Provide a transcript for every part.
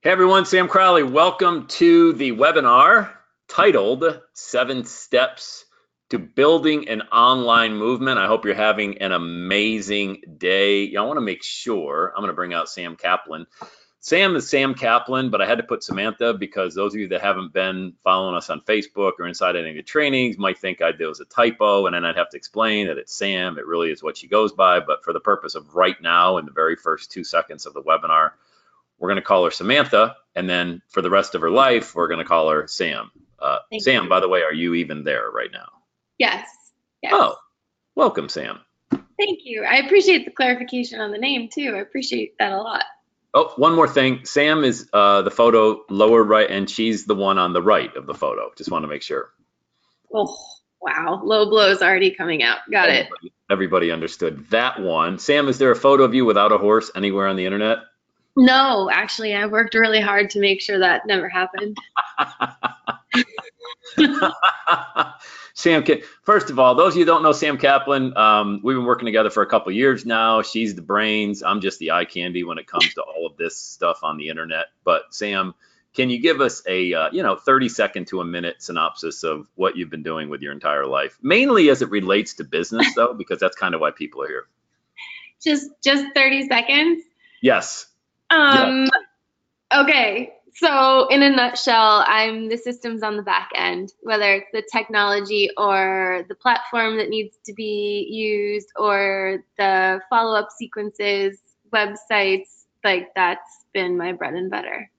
Hey everyone, Sam Crowley. Welcome to the webinar titled 7 Steps to Building an Online Movement. I hope you're having an amazing day. I want to make sure, I'm going to bring out Sam Kaplan. Sam is Sam Kaplan, but I had to put Samantha because those of you that haven't been following us on Facebook or inside any of the trainings might think there was a typo, and then I'd have to explain that it's Sam. It really is what she goes by, but for the purpose of right now, in the very first 2 seconds of the webinar, we're going to call her Samantha, and then for the rest of her life, we're going to call her Sam. Sam, by the way, are you even there right now? Yes. Oh, welcome, Sam. Thank you. I appreciate the clarification on the name, too. I appreciate that a lot. Oh, one more thing. Sam is the photo lower right, and she's the one on the right of the photo. Just want to make sure. Oh, wow. Low blows already coming out. Got it. Everybody understood that one. Sam, is there a photo of you without a horse anywhere on the internet? No, actually, I worked really hard to make sure that never happened. Sam, first of all, those of you who don't know Sam Kaplan, we've been working together for a couple years now. She's the brains. I'm just the eye candy when it comes to all of this stuff on the internet. But Sam, can you give us a 30-second to a minute synopsis of what you've been doing with your entire life, mainly as it relates to business, though, because that's kind of why people are here. Just 30 seconds? Yes. Okay, so in a nutshell, I'm the systems on the back end, whether it's the technology or the platform that needs to be used or the follow-up sequences, websites, like that's been my bread and butter.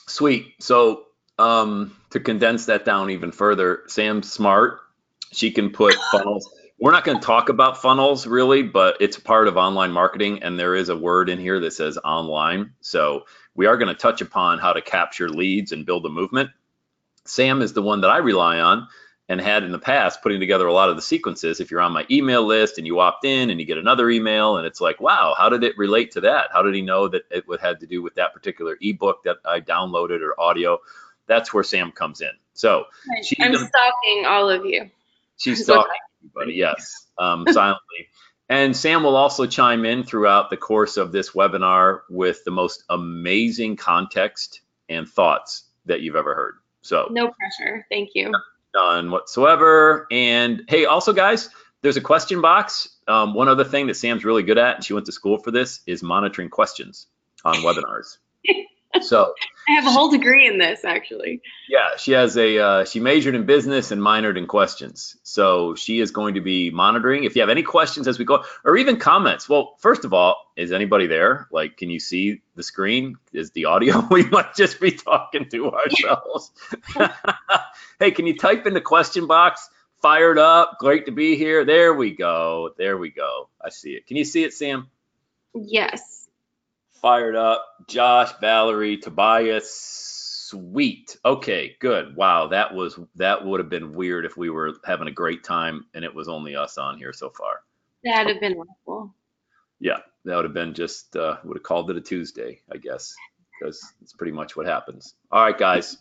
Sweet. So to condense that down even further, Sam's smart. She can put funnels. We're not going to talk about funnels really, but it's part of online marketing, and there is a word in here that says online. So we are going to touch upon how to capture leads and build a movement. Sam is the one that I rely on and had in the past putting together a lot of the sequences. If you're on my email list and you opt in and you get another email and it's like, wow, how did it relate to that? How did he know that it had to do with that particular ebook that I downloaded or audio? That's where Sam comes in. So I'm stalking all of you. She's stalking everybody, yes, silently. And Sam will also chime in throughout the course of this webinar with the most amazing context and thoughts that you've ever heard. So no pressure. Thank you. None whatsoever. And hey, also guys, there's a question box. One other thing that Sam's really good at, and she went to school for this, is monitoring questions on webinars. So I have a whole degree in this, actually. Yeah, she has she majored in business and minored in questions. So she is going to be monitoring. If you have any questions as we go, or even comments. Well, first of all, is anybody there? Like, can you see the screen? Is the audio? We might just be talking to ourselves. Hey, can you type in the question box? Fired up. Great to be here. There we go. There we go. I see it. Can you see it, Sam? Yes. Fired up. Josh, Valerie, Tobias. Sweet. Okay, good. Wow, that would have been weird if we were having a great time and it was only us on here so far. That'd have been awful. Yeah, that would have been just would have called it a Tuesday, I guess, because it's pretty much what happens. All right, guys,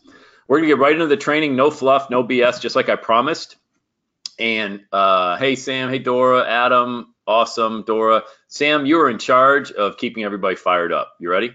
we're gonna get right into the training. No fluff, no BS, just like I promised. And hey, Sam. Hey, Dora. Adam. Awesome, Dora. Sam, you are in charge of keeping everybody fired up. You ready?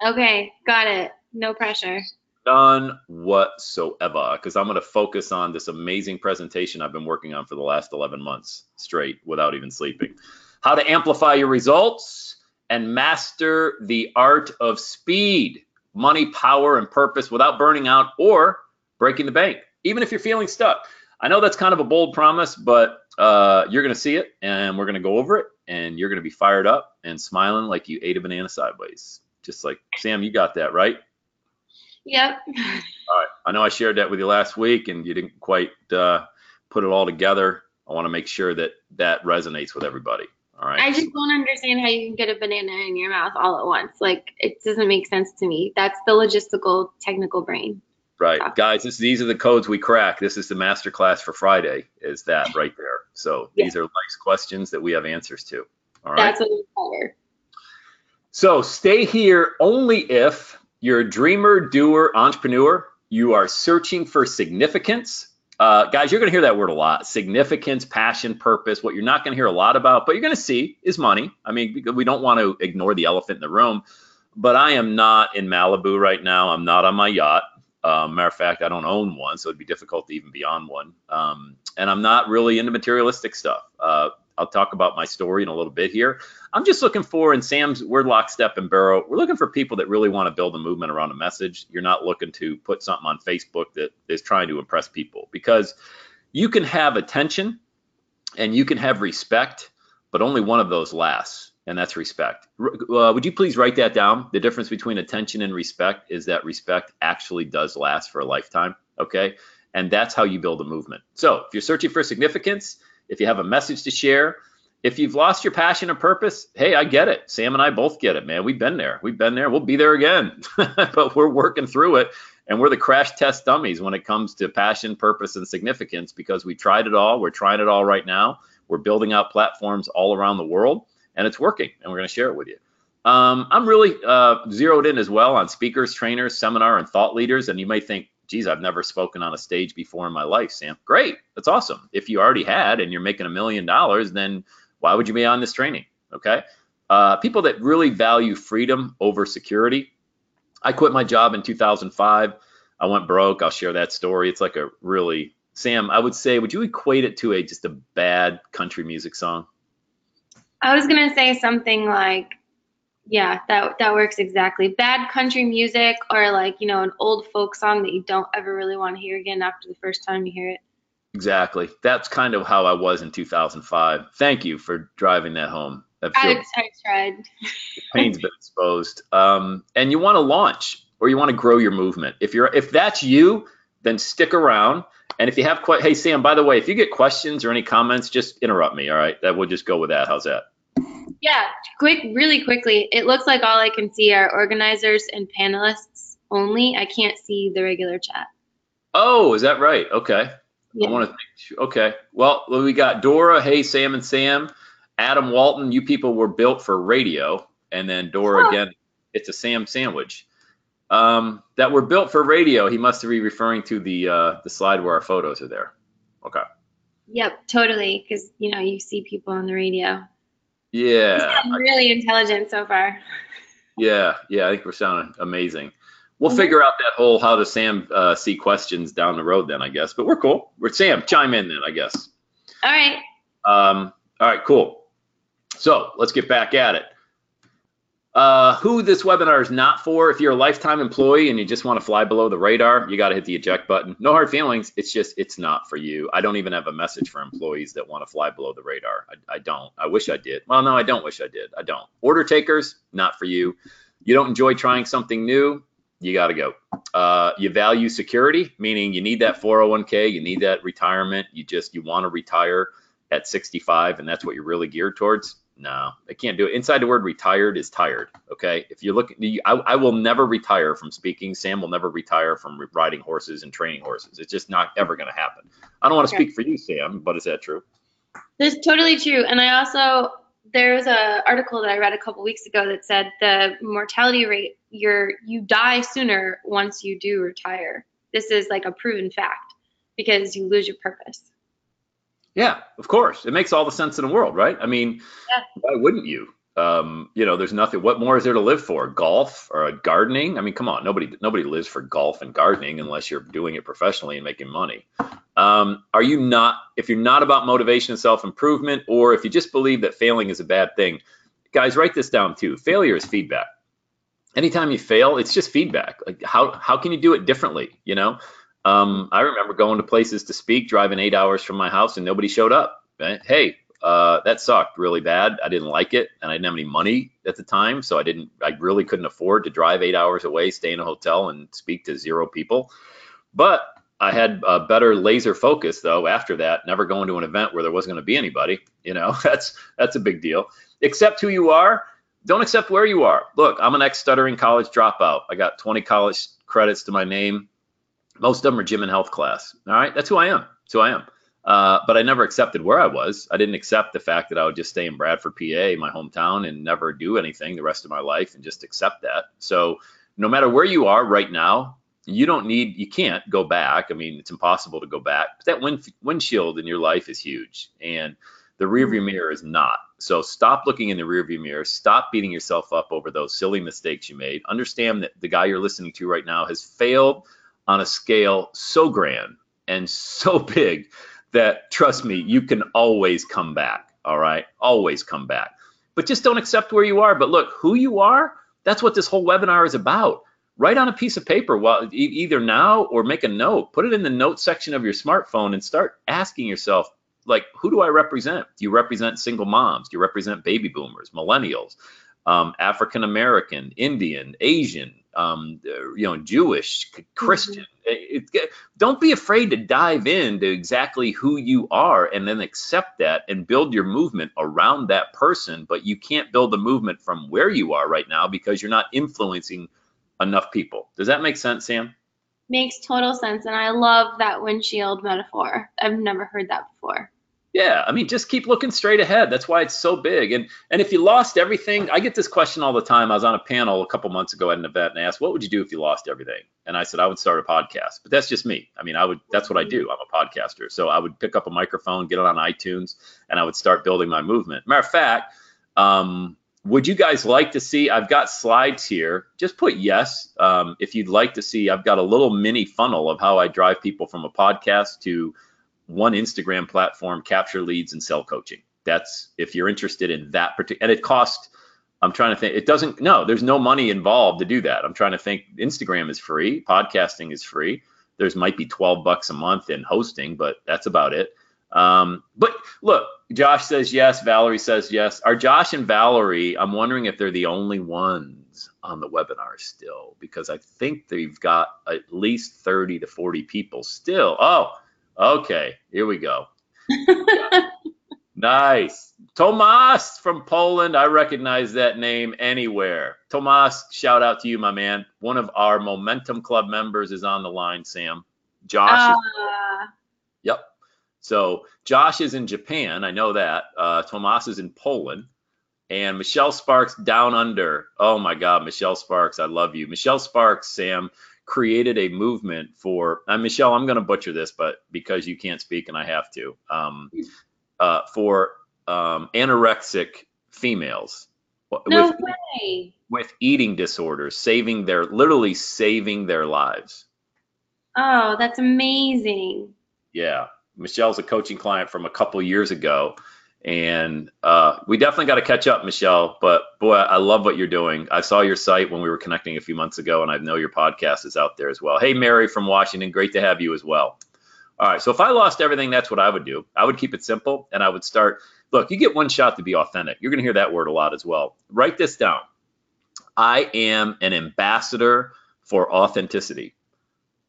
Okay, got it. No pressure. None whatsoever, because I'm going to focus on this amazing presentation I've been working on for the last 11 months straight without even sleeping. How to amplify your results and master the art of speed, money, power, and purpose without burning out or breaking the bank, even if you're feeling stuck. I know that's kind of a bold promise, but you're going to see it, and we're going to go over it, and you're going to be fired up and smiling like you ate a banana sideways. Just like, Sam, you got that, right? Yep. All right. I know I shared that with you last week, and you didn't quite put it all together. I want to make sure that that resonates with everybody. All right. I just don't understand how you can get a banana in your mouth all at once. Like, it doesn't make sense to me. That's the logistical, technical brain. Right, guys, these are the codes we crack. This is the masterclass for Friday, is that right there. So These are life's questions that we have answers to. All right. That's what we cover. So stay here only if you're a dreamer, doer, entrepreneur. You are searching for significance. Guys, you're going to hear that word a lot. Significance, passion, purpose. What you're not going to hear a lot about, but you're going to see is money. I mean, we don't want to ignore the elephant in the room. but I am not in Malibu right now. I'm not on my yacht. Matter of fact, I don't own one, so it'd be difficult to even be on one. And I'm not really into materialistic stuff. I'll talk about my story in a little bit here. I'm just looking for, and Sam's, we're lockstep and barrel. We're looking for people that really want to build a movement around a message. You're not looking to put something on Facebook that is trying to impress people, because you can have attention and you can have respect, but only one of those lasts, and that's respect. Would you please write that down? The difference between attention and respect is that respect actually does last for a lifetime, okay? And that's how you build a movement. So if you're searching for significance, if you have a message to share, if you've lost your passion and purpose, hey, I get it. Sam and I both get it, man. We've been there. We've been there. We'll be there again. But we're working through it. And we're the crash test dummies when it comes to passion, purpose, and significance, because we tried it all. We're trying it all right now. We're building out platforms all around the world, and it's working. And we're going to share it with you. I'm really zeroed in as well on speakers, trainers, seminar, and thought leaders. And you may think, geez, I've never spoken on a stage before in my life, Sam. Great. That's awesome. If you already had and you're making $1 million, then why would you be on this training? Okay. People that really value freedom over security. I quit my job in 2005. I went broke. I'll share that story. It's like a really, Sam, I would say, would you equate it to just a bad country music song? I was going to say something like, yeah, that works exactly. Bad country music, or like, an old folk song that you don't ever really want to hear again after the first time you hear it. Exactly. That's kind of how I was in 2005. Thank you for driving that home. I tried. Pain's been exposed. And you want to launch, or you want to grow your movement. If that's you, then stick around. And if you have hey, Sam, by the way, if you get questions or any comments, just interrupt me. All right. We'll just go with that. How's that? Yeah, really quickly. It looks like all I can see are organizers and panelists only. I can't see the regular chat. Oh, is that right? Okay. Yeah. I want to okay. Well, we got Dora, hey, Sam and Sam, Adam Walton, you people were built for radio. And then Dora again, it's a Sam sandwich. That were built for radio. He must be referring to the slide where our photos are there. Okay. Yep, totally. Because, you see people on the radio. Yeah. You sound really intelligent so far. Yeah, I think we're sounding amazing. We'll figure out that whole how does Sam see questions down the road then, I guess. But we're cool. Sam, chime in then, I guess. All right. All right, cool. So let's get back at it. Who this webinar is not for: if you're a lifetime employee and you just want to fly below the radar, you got to hit the eject button. No hard feelings. It's not for you. I don't even have a message for employees that want to fly below the radar. I don't. I wish I did. Well, no, I don't wish I did. I don't. Order takers, not for you. You don't enjoy trying something new, you got to go. You value security, meaning you need that 401k, you need that retirement. You want to retire at 65, and that's what you're really geared towards. No, I can't do it. Inside the word retired is tired. Okay. If you look, I will never retire from speaking. Sam will never retire from riding horses and training horses. It's just not ever going to happen. I don't want to speak for you, Sam, but is that true? That's totally true. And there's an article that I read a couple weeks ago that said the mortality rate, you die sooner once you do retire. This is like a proven fact because you lose your purpose. Yeah, of course. It makes all the sense in the world, right? I mean, Why wouldn't you? There's nothing. What more is there to live for? Golf or gardening? I mean, come on. Nobody lives for golf and gardening unless you're doing it professionally and making money. If you're not about motivation and self-improvement, or if you just believe that failing is a bad thing, guys, write this down too. Failure is feedback. Anytime you fail, it's just feedback. Like how can you do it differently? I remember going to places to speak, driving 8 hours from my house, and nobody showed up. Right? Hey, that sucked really bad. I didn't like it, and I didn't have any money at the time, so I really couldn't afford to drive 8 hours away, stay in a hotel, and speak to 0 people. But I had a better laser focus, though, after that, never going to an event where there wasn't going to be anybody. That's a big deal. Accept who you are. Don't accept where you are. Look, I'm an ex-stuttering college dropout. I got 20 college credits to my name. Most of them are gym and health class. All right, that's who I am. But I never accepted where I was. I didn't accept the fact that I would just stay in Bradford, PA, my hometown, and never do anything the rest of my life and just accept that. So no matter where you are right now, you can't go back. I mean, it's impossible to go back. But that windshield in your life is huge. And The rearview mirror is not. So stop looking in the rearview mirror. Stop beating yourself up over those silly mistakes you made. Understand that the guy you're listening to right now has failed on a scale so grand and so big that, trust me, you can always come back. All right, always come back. But just don't accept where you are. But look, who you are, that's what this whole webinar is about. Write on a piece of paper, well, either now or make a note. Put it in the note section of your smartphone and start asking yourself, like, who do I represent? Do you represent single moms? Do you represent baby boomers, millennials, African American, Indian, Asian, Jewish, Christian? Don't be afraid to dive into exactly who you are and then accept that and build your movement around that person. But you can't build a movement from where you are right now because you're not influencing enough people. Does that make sense, Sam? Makes total sense. And I love that windshield metaphor. I've never heard that before. Yeah, I mean, just keep looking straight ahead. That's why it's so big. And if you lost everything, I get this question all the time. I was on a panel a couple months ago at an event and asked, what would you do if you lost everything? And I said, I would start a podcast. But that's just me. I mean, that's what I do. I'm a podcaster. So I would pick up a microphone, get it on iTunes, and I would start building my movement. Matter of fact, would you guys like to see, I've got slides here. Just put yes if you'd like to see. I've got a little mini funnel of how I drive people from a podcast to one Instagram platform, capture leads, and sell coaching. That's if you're interested in that particular, and it costs, I'm trying to think, there's no money involved to do that. I'm trying to think, Instagram is free, podcasting is free. There's might be $12 a month in hosting, but that's about it. But look, Josh says yes, Valerie says yes. Are Josh and Valerie, I'm wondering if they're the only ones on the webinar still, because I think they've got at least 30 to 40 people still. Oh, okay, here we go. Nice. Tomas from Poland. I recognize that name anywhere. Tomas, shout out to you, my man. One of our Momentum Club members is on the line, Sam. Josh. Yep. So Josh is in Japan. I know that. Tomas is in Poland. And Michelle Sparks down under. Oh, my God, Michelle Sparks, I love you. Michelle Sparks, Sam, created a movement for, Michelle, I'm going to butcher this, but because you can't speak and I have to, for anorexic females with eating disorders, literally saving their lives. Oh, that's amazing. Yeah. Michelle's a coaching client from a couple years ago. And we definitely got to catch up, Michelle. But boy, I love what you're doing. I saw your site when we were connecting a few months ago, and I know your podcast is out there as well. Hey, Mary from Washington, great to have you as well. All right, so if I lost everything, that's what I would do. I would keep it simple, and I would start. Look, you get one shot to be authentic. You're going to hear that word a lot as well. Write this down. I am an ambassador for authenticity.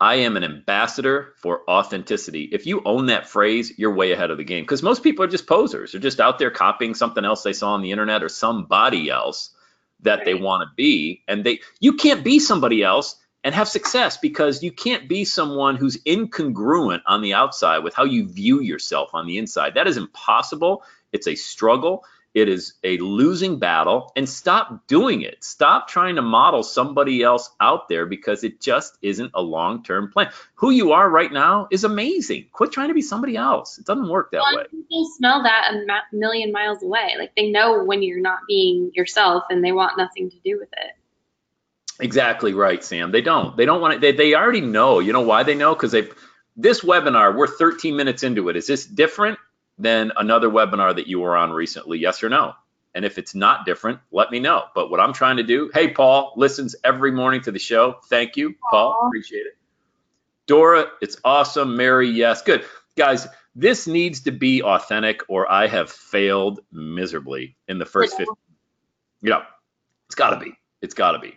I am an ambassador for authenticity. If you own that phrase, you're way ahead of the game, because most people are just posers. They're just out there copying something else they saw on the internet or somebody else that they want to be. And you can't be somebody else and have success, because you can't be someone who's incongruent on the outside with how you view yourself on the inside. That is impossible. It's a struggle. It is a losing battle, and stop doing it. Stop trying to model somebody else out there, because it just isn't a long-term plan. Who you are right now is amazing. Quit trying to be somebody else. It doesn't work that way. People smell that a million miles away. Like, they know when you're not being yourself, and they want nothing to do with it. Exactly right, Sam. They don't want it. They already know. You know why they know? Because this webinar, we're 13 minutes into it. Is this different than another webinar that you were on recently? Yes or no? And if it's not different, let me know. But what I'm trying to do, hey, Paul listens every morning to the show. Thank you, Paul. Appreciate it. Dora, it's awesome. Mary, yes. Good. Guys, this needs to be authentic, or I have failed miserably in the first 50. Yeah, it's got to be. It's got to be.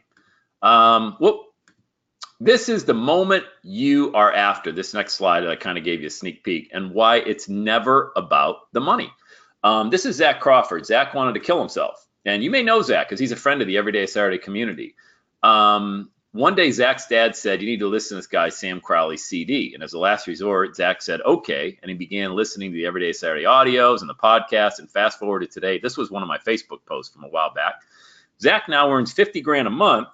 This is the moment you are after. This next slide that I kind of gave you a sneak peek, and why it's never about the money. This is Zach Crawford. Zach wanted to kill himself. And you may know Zach because he's a friend of the Everyday Saturday community. One day, Zach's dad said, you need to listen to this guy, Sam Crowley's CD. And as a last resort, Zach said, okay. And he began listening to the Everyday Saturday audios and the podcast. And fast forward to today, this was one of my Facebook posts from a while back. Zach now earns $50,000 a month.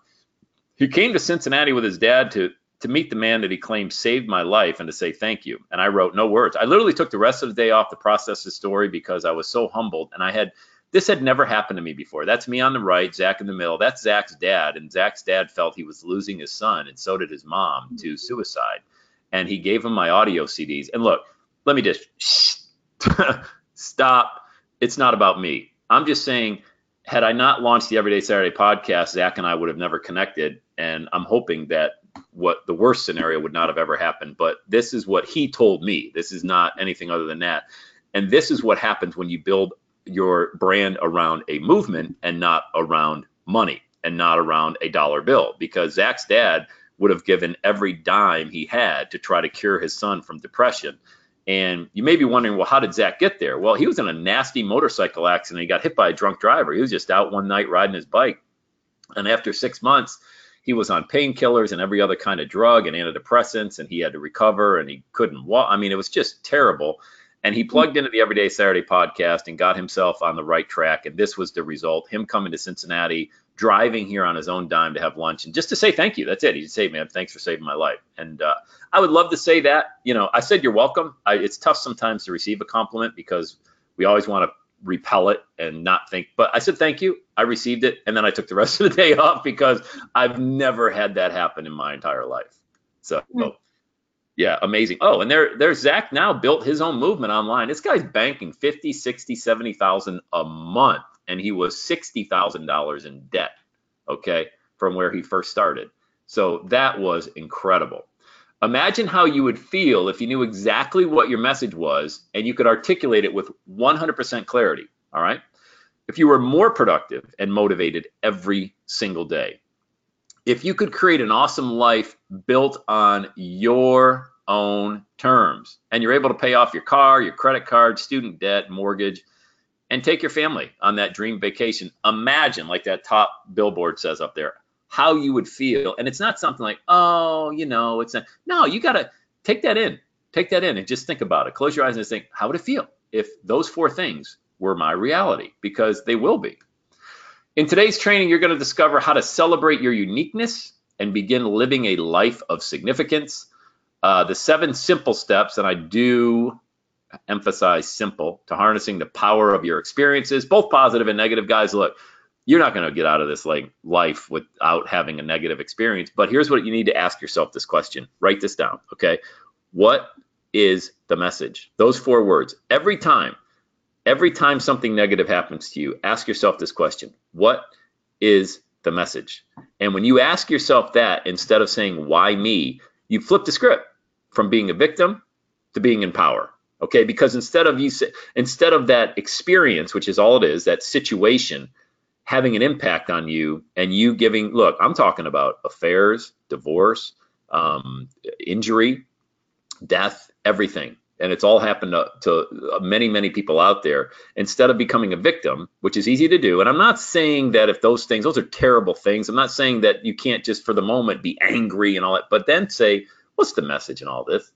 He came to Cincinnati with his dad to to meet the man that he claimed saved my life and to say thank you. And I wrote no words. I literally took the rest of the day off to process the story because I was so humbled. And this had never happened to me before. That's me on the right, Zach in the middle. That's Zach's dad. And Zach's dad felt he was losing his son, and so did his mom, to suicide. And he gave him my audio CDs. And look, let me just stop. It's not about me. I'm just saying, had I not launched the Everyday Saturday podcast, Zach and I would have never connected. And I'm hoping that what the worst scenario would not have ever happened. But this is what he told me. This is not anything other than that. And this is what happens when you build your brand around a movement and not around money and not around a dollar bill. Because Zach's dad would have given every dime he had to try to cure his son from depression. And you may be wondering, well, how did Zach get there? Well, he was in a nasty motorcycle accident. He got hit by a drunk driver. He was just out one night riding his bike. And after 6 months, he was on painkillers and every other kind of drug and antidepressants, and he had to recover and he couldn't walk. I mean, it was just terrible. And he plugged into the Everyday Saturday podcast and got himself on the right track. And this was the result, him coming to Cincinnati, driving here on his own dime to have lunch and just to say thank you. That's it. He'd say, man, thanks for saving my life. And I would love to say that. I said you're welcome. It's tough sometimes to receive a compliment because we always want to repel it and not think. But I said thank you. I received it. And then I took the rest of the day off because I've never had that happen in my entire life. So, yeah, amazing. Oh, and there's Zach now built his own movement online. This guy's banking 50, 60, 70,000 a month. And he was $60,000 in debt, okay, from where he first started. So that was incredible. Imagine how you would feel if you knew exactly what your message was and you could articulate it with 100% clarity, all right? If you were more productive and motivated every single day. If you could create an awesome life built on your own terms and you're able to pay off your car, your credit card, student debt, mortgage, and take your family on that dream vacation. Imagine, like that top billboard says up there, how you would feel. And it's not something like, oh, it's not. No, you got to take that in. Take that in and just think about it. Close your eyes and just think, how would it feel if those 4 things were my reality? Because they will be. In today's training, you're going to discover how to celebrate your uniqueness and begin living a life of significance. The 7 simple steps, and I do emphasize simple, to harnessing the power of your experiences, both positive and negative. Guys, look, you're not going to get out of this life without having a negative experience. But here's what you need to ask yourself this question. Write this down, okay? What is the message? Those 4 words. Every time something negative happens to you, ask yourself this question. What is the message? And when you ask yourself that, instead of saying, why me, you flip the script from being a victim to being in power. Okay, because instead of that experience, which is all it is, that situation having an impact on you and you giving, look, I'm talking about affairs, divorce, injury, death, everything. And it's all happened to many, many people out there. Instead of becoming a victim, which is easy to do. And I'm not saying that if those are terrible things. I'm not saying that you can't just for the moment be angry and all that, but then say, what's the message in all this?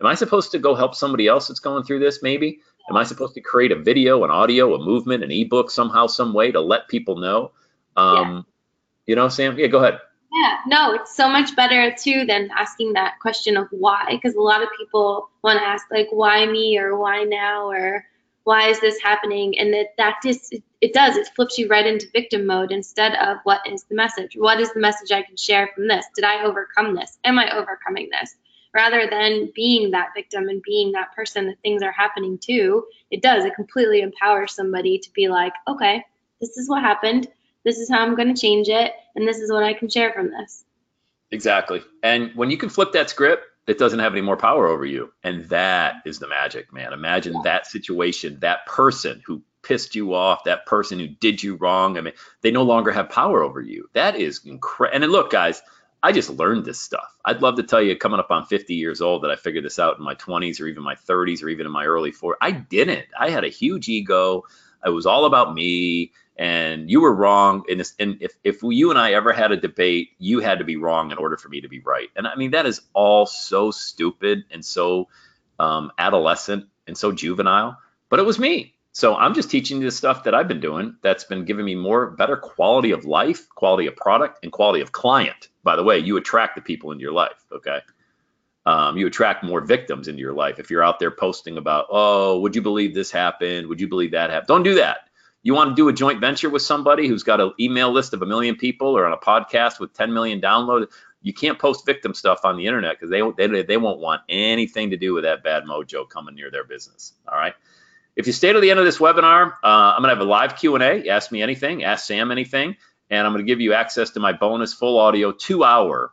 Am I supposed to go help somebody else that's going through this maybe? Am I supposed to create a video, an audio, a movement, an ebook somehow, some way to let people know? Sam? Yeah, go ahead. Yeah, no, it's so much better too than asking that question of why, because a lot of people want to ask like, why me, or why now, or why is this happening? And it flips you right into victim mode instead of what is the message? What is the message I can share from this? Did I overcome this? Am I overcoming this? Rather than being that victim and being that person that things are happening to, it completely empowers somebody to be like, okay, this is what happened. This is how I'm going to change it. And this is what I can share from this. Exactly. And when you can flip that script, it doesn't have any more power over you. And that is the magic, man. Imagine that situation, that person who pissed you off, that person who did you wrong. I mean, they no longer have power over you. That is incredible. And then look, guys, I just learned this stuff. I'd love to tell you coming up on 50 years old that I figured this out in my 20s or even my 30s or even in my early 40s. I didn't. I had a huge ego. It was all about me. And you were wrong. And if you and I ever had a debate, you had to be wrong in order for me to be right. And I mean, that is all so stupid and so adolescent and so juvenile. But it was me. So I'm just teaching you the stuff that I've been doing that's been giving me better quality of life, quality of product, and quality of client. By the way, you attract the people into your life, okay? You attract more victims into your life. If you're out there posting about, oh, would you believe this happened? Would you believe that happened? Don't do that. You want to do a joint venture with somebody who's got an email list of 1 million people or on a podcast with 10 million downloads. You can't post victim stuff on the internet because they won't want anything to do with that bad mojo coming near their business. All right. If you stay to the end of this webinar, I'm going to have a live Q&A. Ask me anything. Ask Sam anything. And I'm going to give you access to my bonus full audio 2-hour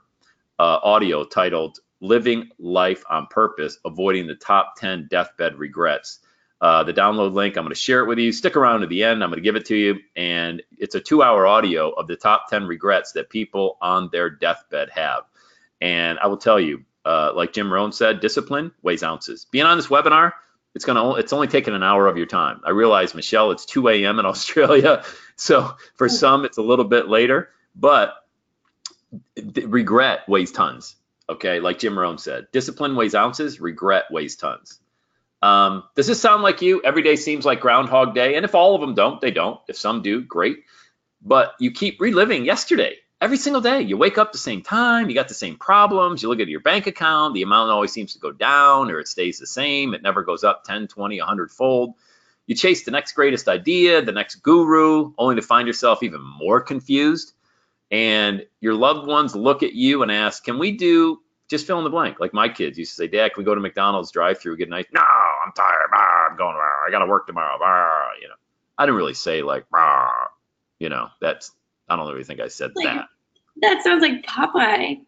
audio titled Living Life on Purpose, Avoiding the Top 10 Deathbed Regrets. The download link, I'm going to share it with you. Stick around to the end. I'm going to give it to you. And it's a 2-hour audio of the top 10 regrets that people on their deathbed have. And I will tell you, like Jim Rohn said, discipline weighs ounces. Being on this webinar, it's only taken an hour of your time. I realize, Michelle, it's 2 a.m. in Australia. So for some, it's a little bit later. But regret weighs tons. Okay, like Jim Rohn said, discipline weighs ounces, regret weighs tons. Does this sound like you? Every day seems like Groundhog Day. And if all of them don't, they don't. If some do, great. But you keep reliving yesterday every single day. You wake up the same time. You got the same problems. You look at your bank account. The amount always seems to go down or it stays the same. It never goes up 10, 20, 100-fold. You chase the next greatest idea, the next guru, only to find yourself even more confused. And your loved ones look at you and ask, can we do, just fill in the blank. Like my kids used to say, Dad, can we go to McDonald's drive-thru, get a nice, no, I'm tired, I'm going, I got to work tomorrow, you know. I didn't really say like, you know, I don't really think I said that. That sounds like Popeye.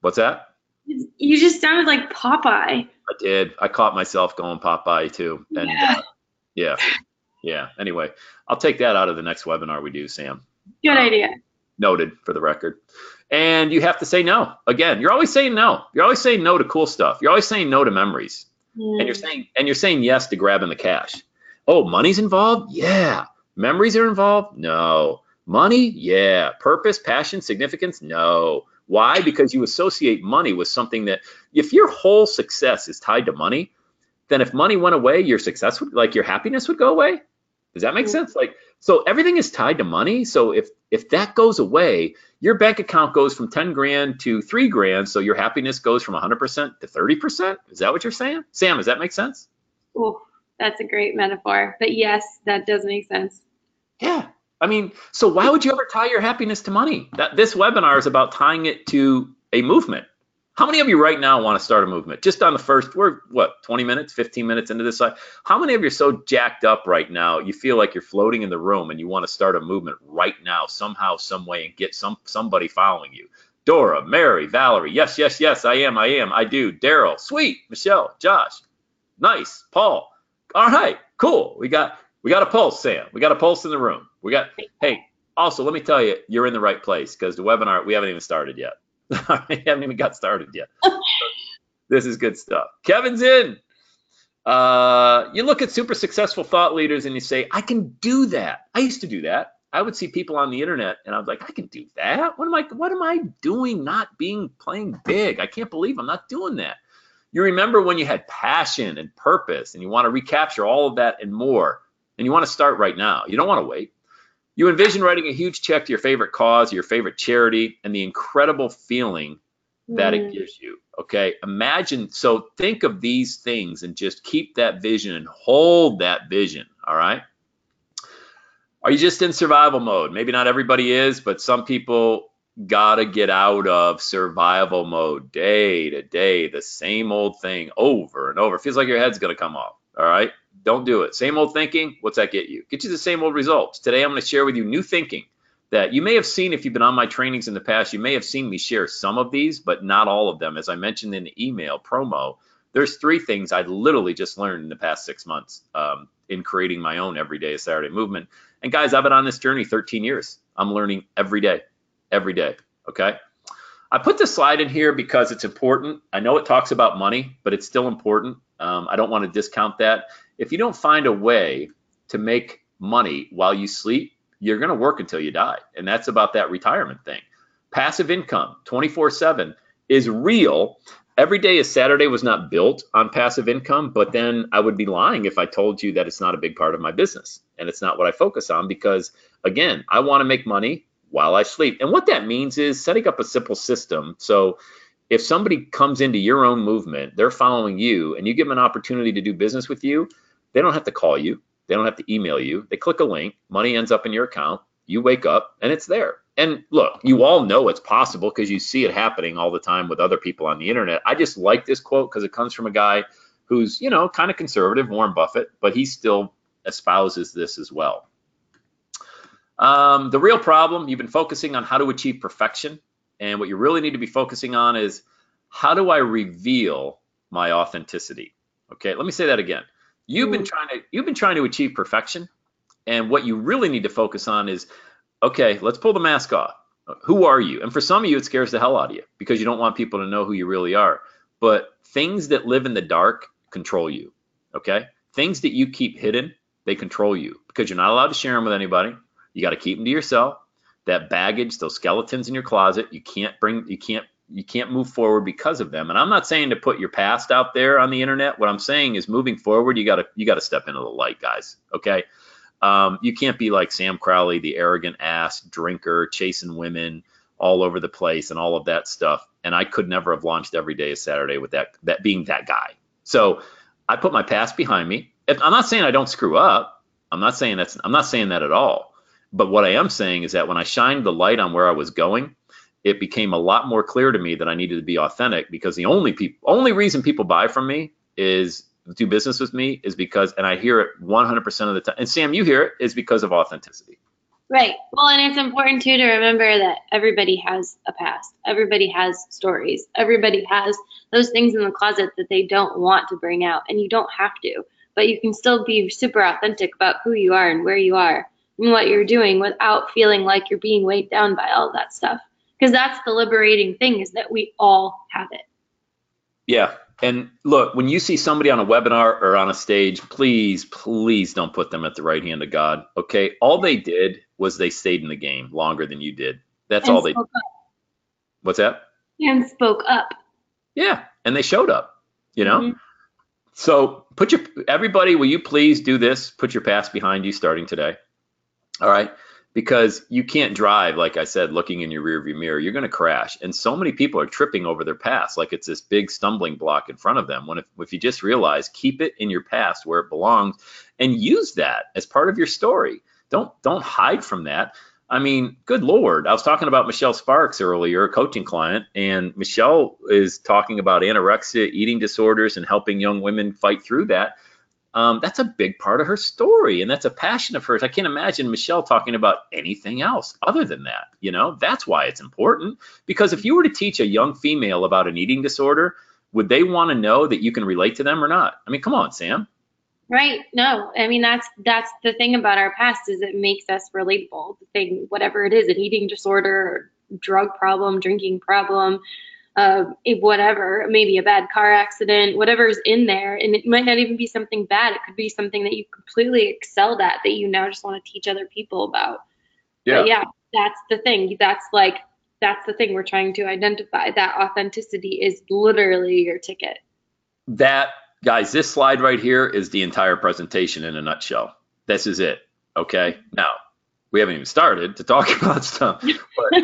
What's that? You just sounded like Popeye. I did. I caught myself going Popeye too. And yeah. Anyway, I'll take that out of the next webinar we do, Sam. Good idea. Noted, for the record. And you have to say no. Again, you're always saying no. You're always saying no to cool stuff. You're always saying no to memories. And you're saying yes to grabbing the cash. Oh, money's involved? Yeah. Memories are involved? No. Money? Yeah. Purpose, passion, significance? No. Why? Because you associate money with something that, if your whole success is tied to money, then if money went away, your success would, like your happiness would go away. Does that make sense? Like, so everything is tied to money. So if that goes away, your bank account goes from 10 grand to 3 grand. So your happiness goes from 100% to 30%. Is that what you're saying? Sam, does that make sense? Oh, that's a great metaphor. But yes, that does make sense. Yeah. I mean, so why would you ever tie your happiness to money? This webinar is about tying it to a movement. How many of you right now want to start a movement? Just on the first, we're what, 20 minutes, 15 minutes into this? How many of you are so jacked up right now, you feel like you're floating in the room and you want to start a movement right now, somehow, some way, and get somebody following you? Dora, Mary, Valerie, yes, I am, I do. Daryl, sweet, Michelle, Josh, nice, Paul. All right, cool. We got a pulse, Sam. We got a pulse in the room. Hey, also, let me tell you, you're in the right place because the webinar, we haven't even started yet. I haven't even got started yet. This is good stuff. Kevin's in. You look at super successful thought leaders and you say, I can do that. I used to do that. I would see people on the internet and I was like, I can do that. What am I doing not playing big? I can't believe I'm not doing that. You remember when you had passion and purpose and you want to recapture all of that and more, and you want to start right now. You don't want to wait. You envision writing a huge check to your favorite cause, your favorite charity, and the incredible feeling that it gives you, okay? So think of these things and just keep that vision and hold that vision, all right? Are you just in survival mode? Maybe not everybody is, but some people gotta get out of survival mode day to day, the same old thing over and over. Feels like your head's gonna come off, all right? Don't do it. Same old thinking, what's that get you? Get you the same old results. Today, I'm going to share with you new thinking that you may have seen if you've been on my trainings in the past. You may have seen me share some of these, but not all of them. As I mentioned in the email promo, there's 3 things I literally just learned in the past 6 months in creating my own everyday Saturday movement. And guys, I've been on this journey 13 years. I'm learning every day, okay? I put this slide in here because it's important. I know it talks about money, but it's still important. I don't want to discount that. If you don't find a way to make money while you sleep, you're going to work until you die. And that's about that retirement thing. Passive income 24/7 is real. every day is Saturday was not built on passive income, but then I would be lying if I told you that it's not a big part of my business and it's not what I focus on because, again, I want to make money while I sleep. And what that means is setting up a simple system. So if somebody comes into your own movement, they're following you, and you give them an opportunity to do business with you, they don't have to call you. They don't have to email you. They click a link, money ends up in your account, you wake up, and it's there. And look, you all know it's possible because you see it happening all the time with other people on the internet. I just like this quote because it comes from a guy who's, kind of conservative, Warren Buffett, but he still espouses this as well. The real problem, you've been focusing on how to achieve perfection. And what you really need to be focusing on is how do I reveal my authenticity? Okay, let me say that again. You've been trying to achieve perfection, and what you really need to focus on is, okay, let's pull the mask off. Who are you? And for some of you, it scares the hell out of you because you don't want people to know who you really are. But things that live in the dark control you. Okay, things that you keep hidden, they control you because you're not allowed to share them with anybody. You got to keep them to yourself. That baggage, those skeletons in your closet, you can't move forward because of them. And I'm not saying to put your past out there on the internet. What I'm saying is moving forward, you got to step into the light, guys. Okay. You can't be like Sam Crowley, the arrogant ass drinker, chasing women all over the place and all of that stuff. And I could never have launched Every Day is Saturday with that being that guy. So I put my past behind me. I'm not saying I don't screw up. I'm not saying that at all. But what I am saying is that when I shined the light on where I was going, it became a lot more clear to me that I needed to be authentic because the only reason people buy from me is do business with me is because, and I hear it 100% of the time. And Sam, you hear it, is because of authenticity. Right. Well, and it's important too to remember that everybody has a past. Everybody has stories. Everybody has those things in the closet that they don't want to bring out, and you don't have to, but you can still be super authentic about who you are and where you are and what you're doing without feeling like you're being weighed down by all that stuff. Because that's the liberating thing, is that we all have it. Yeah. And look, when you see somebody on a webinar or on a stage, please don't put them at the right hand of God. Okay. All they did was they stayed in the game longer than you did. That's all they did. What's that? And spoke up. Yeah. And they showed up, Mm-hmm. So everybody, will you please do this? Put your past behind you starting today. All right. Because you can't drive, like I said, looking in your rearview mirror. You're going to crash. And so many people are tripping over their past like it's this big stumbling block in front of them. When if you just realize, keep it in your past where it belongs and use that as part of your story. Don't hide from that. I mean, good Lord. I was talking about Michelle Sparks earlier, a coaching client, and Michelle is talking about anorexia, eating disorders, and helping young women fight through that. That's a big part of her story, and that's a passion of hers. I can't imagine Michelle talking about anything else other than that. That's why it's important, because if you were to teach a young female about an eating disorder, would they want to know that you can relate to them or not? I mean, come on, Sam. Right. No, I mean, that's the thing about our past, is it makes us relatable. The thing, whatever it is, an eating disorder, drug problem, drinking problem, whatever, maybe a bad car accident, whatever's in there. And it might not even be something bad. It could be something that you completely excelled at that you now just want to teach other people about. Yeah. But yeah, that's the thing. That's the thing we're trying to identify. That authenticity is literally your ticket. Guys, this slide right here is the entire presentation in a nutshell. This is it. Okay. Now, we haven't even started to talk about stuff, but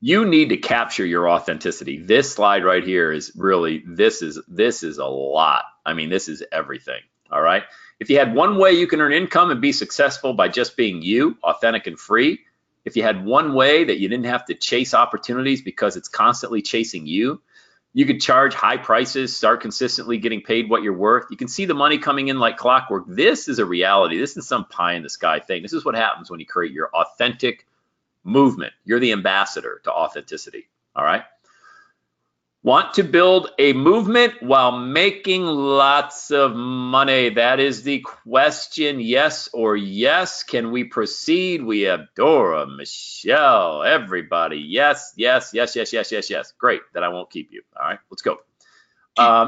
you need to capture your authenticity. This slide right here is really, this is a lot. I mean, this is everything. All right. If you had one way you can earn income and be successful by just being you, authentic and free, if you had one way that you didn't have to chase opportunities because it's constantly chasing you, you could charge high prices, start consistently getting paid what you're worth. You can see the money coming in like clockwork. This is a reality. This is some pie in the sky thing. This is what happens when you create your authentic movement. You're the ambassador to authenticity. All right. Want to build a movement while making lots of money? That is the question. Yes or yes. Can we proceed? We have Dora, Michelle, everybody. Yes, yes, yes, yes, yes, yes, yes. Great. Then I won't keep you. All right, let's go.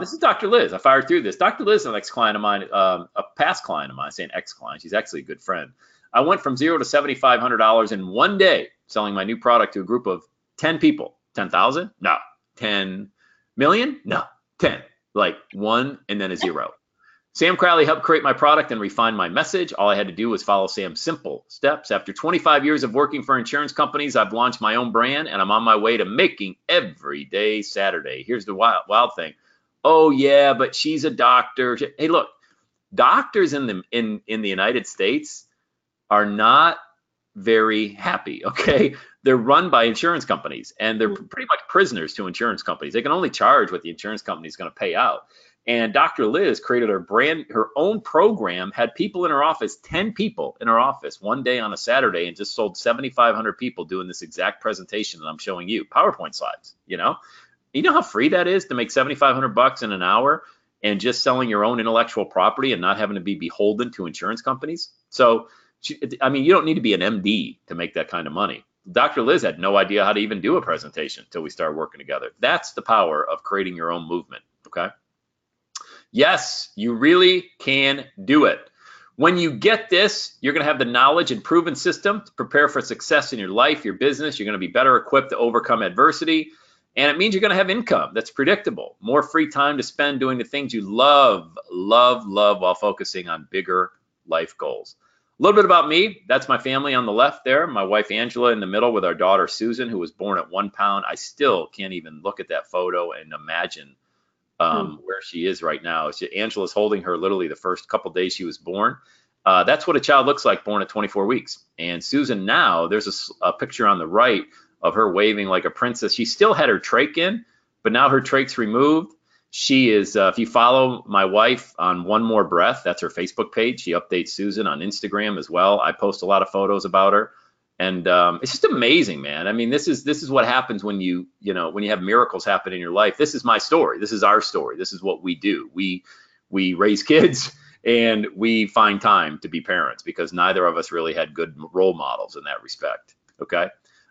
This is Dr. Liz. I fired through this. Dr. Liz is an ex-client of mine, a past client of mine. I say an ex-client. She's actually a good friend. I went from $0 to $7,500 in one day selling my new product to a group of 10 people. 10,000? No. 10 million? No. 10, like 1 and then a 0. Sam Crowley helped create my product and refine my message. All I had to do was follow Sam's simple steps. After 25 years of working for insurance companies, I've launched my own brand, and I'm on my way to making every day Saturday. Here's the wild thing. Oh yeah, but she's a doctor. Hey, look, doctors in the United States are not very happy. Okay, they're run by insurance companies, and they're pretty much prisoners to insurance companies. They can only charge what the insurance company is going to pay out. And Dr. Liz created her own program, had people in her office, 10 people in her office one day on a Saturday, and just sold 7,500 people doing this exact presentation that I'm showing you, PowerPoint slides. You know how free that is to make 7,500 bucks in an hour and just selling your own intellectual property and not having to be beholden to insurance companies. So, I mean, you don't need to be an MD to make that kind of money. Dr. Liz had no idea how to even do a presentation until we started working together. That's the power of creating your own movement. Okay. Yes, you really can do it. When you get this, you're going to have the knowledge and proven system to prepare for success in your life, your business. You're going to be better equipped to overcome adversity. And it means you're going to have income that's predictable, more free time to spend doing the things you love while focusing on bigger life goals. A little bit about me. That's my family on the left there. My wife, Angela, in the middle with our daughter, Susan, who was born at 1 pound. I still can't even look at that photo and imagine where she is right now. Angela's holding her literally the first couple days she was born. That's what a child looks like born at 24 weeks. And Susan now, there's a picture on the right of her waving like a princess. She still had her trach in, but now her trach's removed. She is, if you follow my wife on One More Breath, that's her Facebook page. She updates Susan on Instagram as well. I post a lot of photos about her. And it's just amazing, man. I mean, this is what happens when you have miracles happen in your life. This is my story. This is our story. This is what we do. We raise kids and we find time to be parents because neither of us really had good role models in that respect. Okay.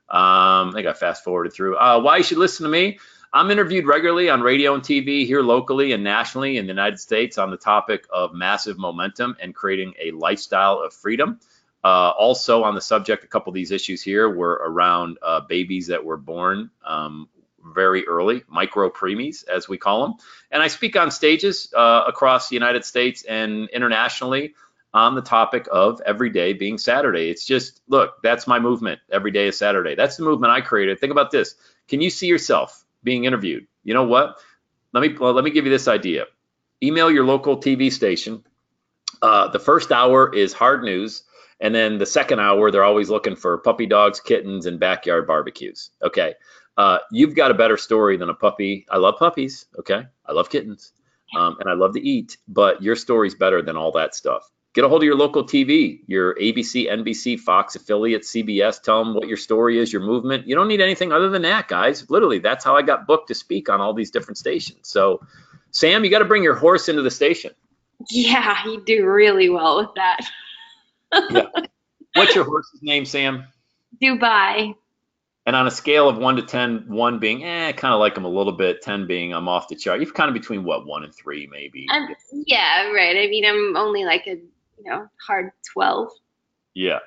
I think I fast forwarded through. Why you should listen to me. I'm interviewed regularly on radio and TV here locally and nationally in the United States on the topic of massive momentum and creating a lifestyle of freedom. Also on the subject, a couple of these issues here were around babies that were born very early, micro preemies, as we call them. And I speak on stages across the United States and internationally on the topic of every day being Saturday. It's just, look, that's my movement. Every day is Saturday. That's the movement I created. Think about this. Can you see yourself being interviewed? You know what? Let me give you this idea. Email your local TV station. The first hour is hard news. And then the second hour, they're always looking for puppy dogs, kittens, and backyard barbecues. Okay. You've got a better story than a puppy. I love puppies. Okay. I love kittens. And I love to eat, but your story's better than all that stuff. Get a hold of your local TV, your ABC, NBC, Fox affiliate, CBS. Tell them what your story is, your movement. You don't need anything other than that, guys. Literally, that's how I got booked to speak on all these different stations. So, Sam, you got to bring your horse into the station. Yeah, you do really well with that. Yeah. What's your horse's name, Sam? Dubai. And on a scale of 1 to 10, 1 being, kind of like him a little bit, 10 being, I'm off the chart. You're kind of between what, 1 and 3, maybe. Yeah, right. I mean, I'm only like a, hard 12. Yeah.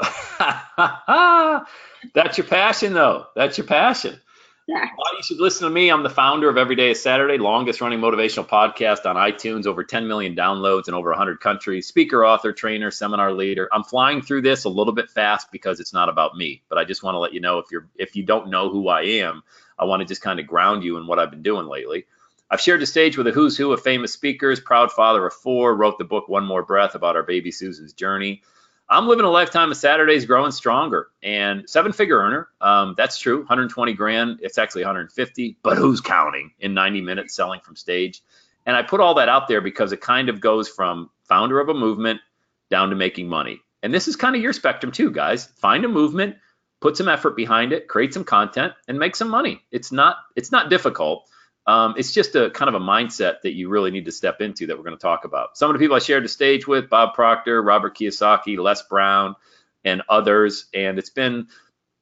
That's your passion, though. That's your passion. Yeah. Well, you should listen to me. I'm the founder of Every Day is Saturday, longest running motivational podcast on iTunes, over 10 million downloads in over 100 countries, speaker, author, trainer, seminar leader. I'm flying through this a little bit fast because it's not about me, but I just want to let you know if you don't know who I am, I want to just kind of ground you in what I've been doing lately. I've shared the stage with a who's who of famous speakers, proud father of 4, wrote the book One More Breath about our baby Susan's journey. I'm living a lifetime of Saturdays growing stronger and 7-figure earner. That's true. 120 grand. It's actually 150, but who's counting in 90 minutes selling from stage? And I put all that out there because it kind of goes from founder of a movement down to making money. And this is kind of your spectrum too, guys. Find a movement, put some effort behind it, create some content and make some money. It's not difficult. It's just a kind of a mindset that you really need to step into that we're going to talk about. Some of the people I shared the stage with, Bob Proctor, Robert Kiyosaki, Les Brown, and others. And it's been,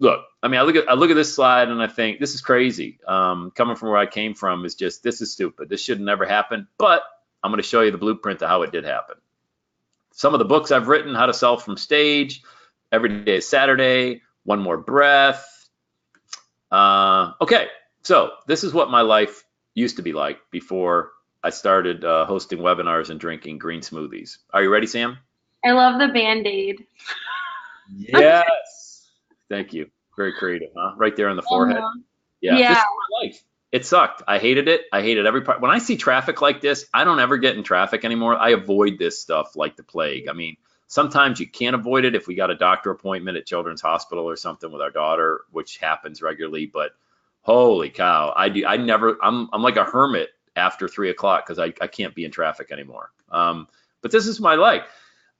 look, I mean, I look at this slide and I think this is crazy. Coming from where I came from is just, this is stupid. This should never happen. But I'm going to show you the blueprint of how it did happen. Some of the books I've written, How to Sell from Stage, Every Day is Saturday, One More Breath. Okay, so this is what my life used to be like before I started hosting webinars and drinking green smoothies. Are you ready, Sam? I love the Band-Aid. Yes. Thank you. Very creative, huh? Right there on the forehead. Uh-huh. Yeah, this Yeah. is my life. It sucked. I hated it. I hated every part. When I see traffic like this, I don't ever get in traffic anymore. I avoid this stuff like the plague. I mean, sometimes you can't avoid it if we got a doctor appointment at Children's Hospital or something with our daughter, which happens regularly. But holy cow, I do. I never. I'm like a hermit after 3 o'clock because I can't be in traffic anymore. But this is my life.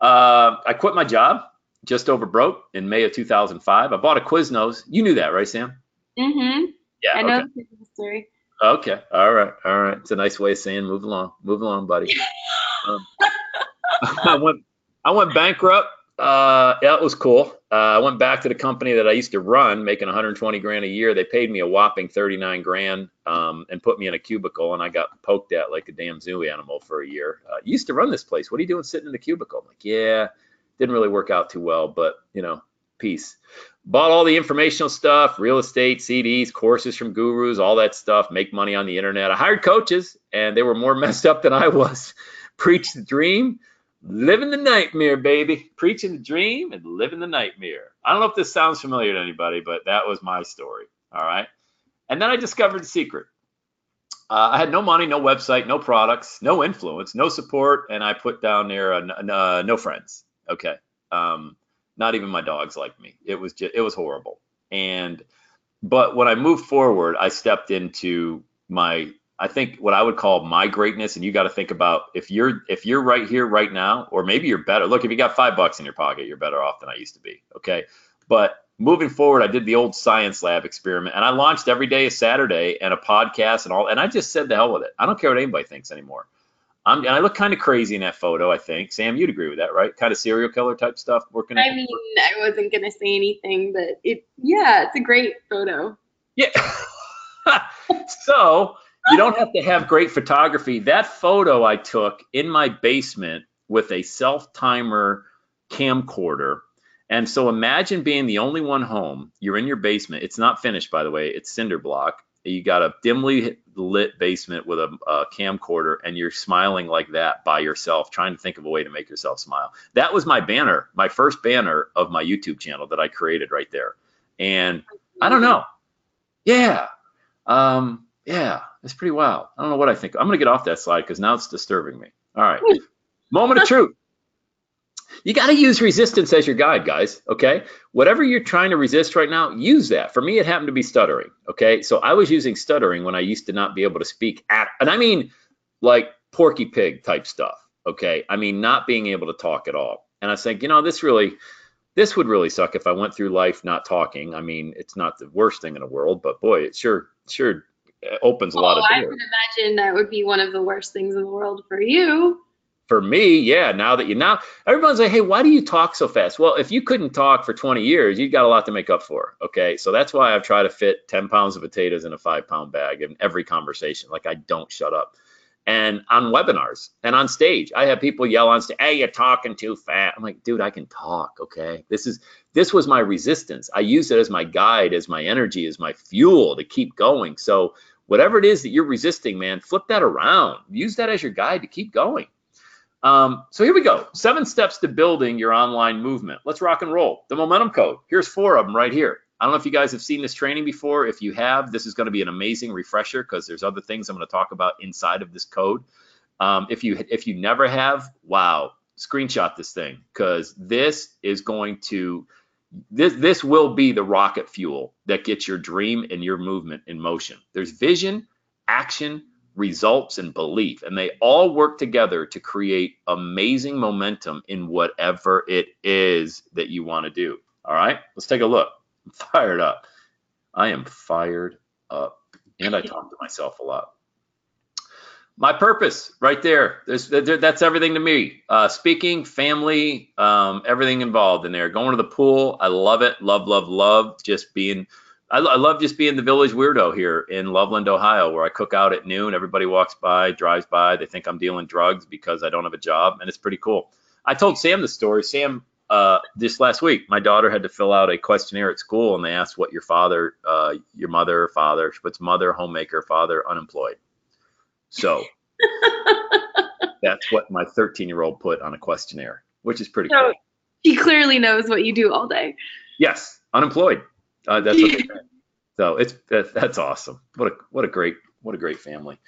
I quit my job just over broke in May of 2005. I bought a Quiznos. You knew that, right, Sam? Mm-hmm. Yeah. I Okay. know the story. Okay. All right. All right. It's a nice way of saying move along, buddy. Um, I went, I went bankrupt. Yeah, it was cool. I went back to the company that I used to run, making 120 grand a year. They paid me a whopping 39 grand, and put me in a cubicle, and I got poked at like a damn zoo animal for a year. You used to run this place. What are you doing sitting in the cubicle? I'm like, yeah, didn't really work out too well, but peace. Bought all the informational stuff, real estate, CDs, courses from gurus, all that stuff, make money on the internet. I hired coaches, and they were more messed up than I was. Preach the dream, living the nightmare, baby. Preaching the dream and living the nightmare. I don't know if this sounds familiar to anybody, but that was my story. All right. And then I discovered the secret. I had no money, no website, no products, no influence, no support, and I put down there no friends. Okay. Not even my dogs liked me. It was horrible. But when I moved forward, I stepped into I think what I would call my greatness. And you got to think about if you're right here right now, or maybe you're better. Look, if you got $5 in your pocket, you're better off than I used to be. Okay. But moving forward, I did the old science lab experiment, and I launched every day a Saturday and a podcast and all. And I just said the hell with it. I don't care what anybody thinks anymore. And I look kind of crazy in that photo, I think. Sam, you'd agree with that, right? Kind of serial killer type stuff working. I mean, I wasn't gonna say anything, but it's a great photo. Yeah. So you don't have to have great photography. That photo I took in my basement with a self-timer camcorder. And so imagine being the only one home. You're in your basement. It's not finished, by the way. It's cinder block. You got a dimly lit basement with a camcorder, and you're smiling like that by yourself, trying to think of a way to make yourself smile. That was my banner, my first banner of my YouTube channel that I created right there. And I don't know. Yeah. Yeah, it's pretty wild. I don't know what I think. I'm going to get off that slide because now it's disturbing me. All right. Moment of truth. You got to use resistance as your guide, guys. Okay. Whatever you're trying to resist right now, use that. For me, it happened to be stuttering. Okay. So I was using stuttering when I used to not be able to speak and I mean like Porky Pig type stuff. Okay. I mean, not being able to talk at all. And I was like, this would really suck if I went through life not talking. I mean, it's not the worst thing in the world, but boy, it sure opens a lot of I doors. would imagine that would be one of the worst things in the world for you. For me, yeah, now everyone's like, hey, why do you talk so fast? Well, if you couldn't talk for 20 years, you've got a lot to make up for. Okay. So that's why I've tried to fit 10 pounds of potatoes in a 5-pound bag in every conversation. Like I don't shut up. And on webinars and on stage, I have people yell on stage, hey, you're talking too fast. I'm like, dude, I can talk. Okay. This was my resistance. I use it as my guide, as my energy, as my fuel to keep going. So whatever it is that you're resisting, man, flip that around. Use that as your guide to keep going. So here we go. 7 steps to building your online movement. Let's rock and roll. The momentum code. Here's 4 of them right here. I don't know if you guys have seen this training before. If you have, this is going to be an amazing refresher because there's other things I'm going to talk about inside of this code. If you never have, wow, screenshot this thing because this will be the rocket fuel that gets your dream and your movement in motion. There's vision, action, results, and belief, and they all work together to create amazing momentum in whatever it is that you want to do. All right, let's take a look. I'm fired up. I am fired up, and I talk to myself a lot. My purpose right there. That's everything to me. Speaking, family, everything involved in there. Going to the pool. I love it. Love just being. I love just being the village weirdo here in Loveland, Ohio, where I cook out at noon. Everybody walks by, drives by. They think I'm dealing drugs because I don't have a job, and it's pretty cool. I told Sam the story. Sam, this last week, my daughter had to fill out a questionnaire at school, and they asked what your mother, father, what's mother, homemaker, father, unemployed. So That's what my 13-year-old put on a questionnaire, which is pretty So cool. she clearly knows what you do all day. Yes, unemployed. That's what they say. So that's awesome. What a great family.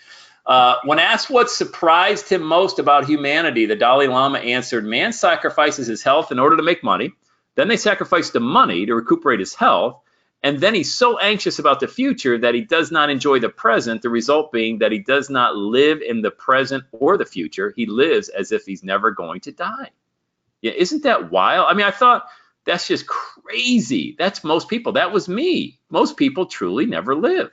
When asked what surprised him most about humanity, the Dalai Lama answered, "Man sacrifices his health in order to make money. Then they sacrifice the money to recuperate his health. And then he's so anxious about the future that he does not enjoy the present, the result being that he does not live in the present or the future. He lives as if he's never going to die." Yeah, isn't that wild? I mean, I thought that's just crazy. That's most people. That was me. Most people truly never live,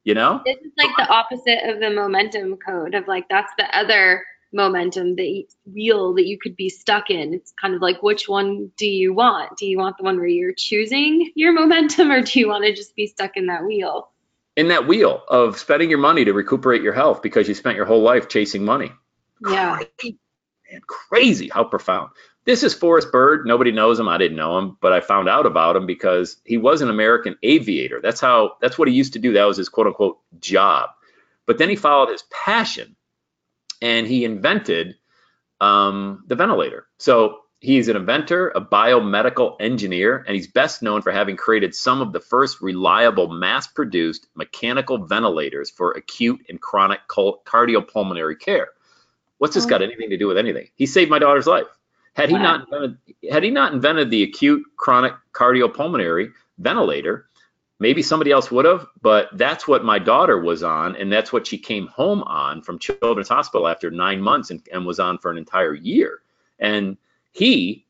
you know? This is like the opposite of the momentum code of like that's the other momentum wheel that you could be stuck in. It's kind of like which one do you want? Do you want the one where you're choosing your momentum or do you want to just be stuck in that wheel? In that wheel of spending your money to recuperate your health because you spent your whole life chasing money. Yeah. Crazy, man, crazy. How profound. This is Forrest Bird. Nobody knows him. I didn't know him, but I found out about him because he was an American aviator. That's what he used to do. That was his quote unquote job. But then he followed his passion and he invented the ventilator. So he's an inventor, a biomedical engineer, and he's best known for having created some of the first reliable mass-produced mechanical ventilators for acute and chronic cardiopulmonary care. What's this got anything to do with anything? He saved my daughter's life. Had he not invented the acute chronic cardiopulmonary ventilator, maybe somebody else would have, but that's what my daughter was on, and that's what she came home on from Children's Hospital after 9 months and was on for an entire year. And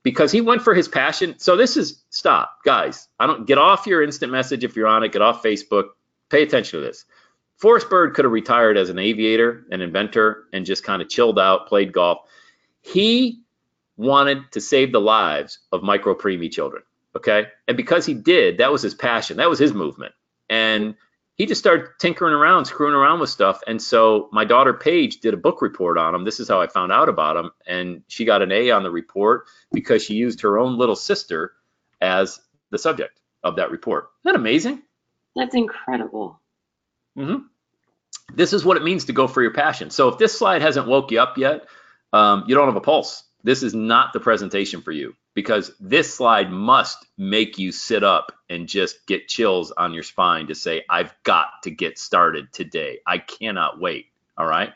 because he went for his passion. So stop, guys. I don't get off your instant message if you're on it. Get off Facebook. Pay attention to this. Forrest Bird could have retired as an aviator, an inventor, and just kind of chilled out, played golf. He wanted to save the lives of micro preemie children. Okay. And because he did, that was his passion. That was his movement. And he just started tinkering around, screwing around with stuff. And so my daughter Paige did a book report on him. This is how I found out about him. And she got an A on the report because she used her own little sister as the subject of that report. Isn't that amazing? That's incredible. Mm-hmm. This is what it means to go for your passion. So if this slide hasn't woke you up yet, you don't have a pulse. This is not the presentation for you because this slide must make you sit up and just get chills on your spine to say, I've got to get started today. I cannot wait. All right.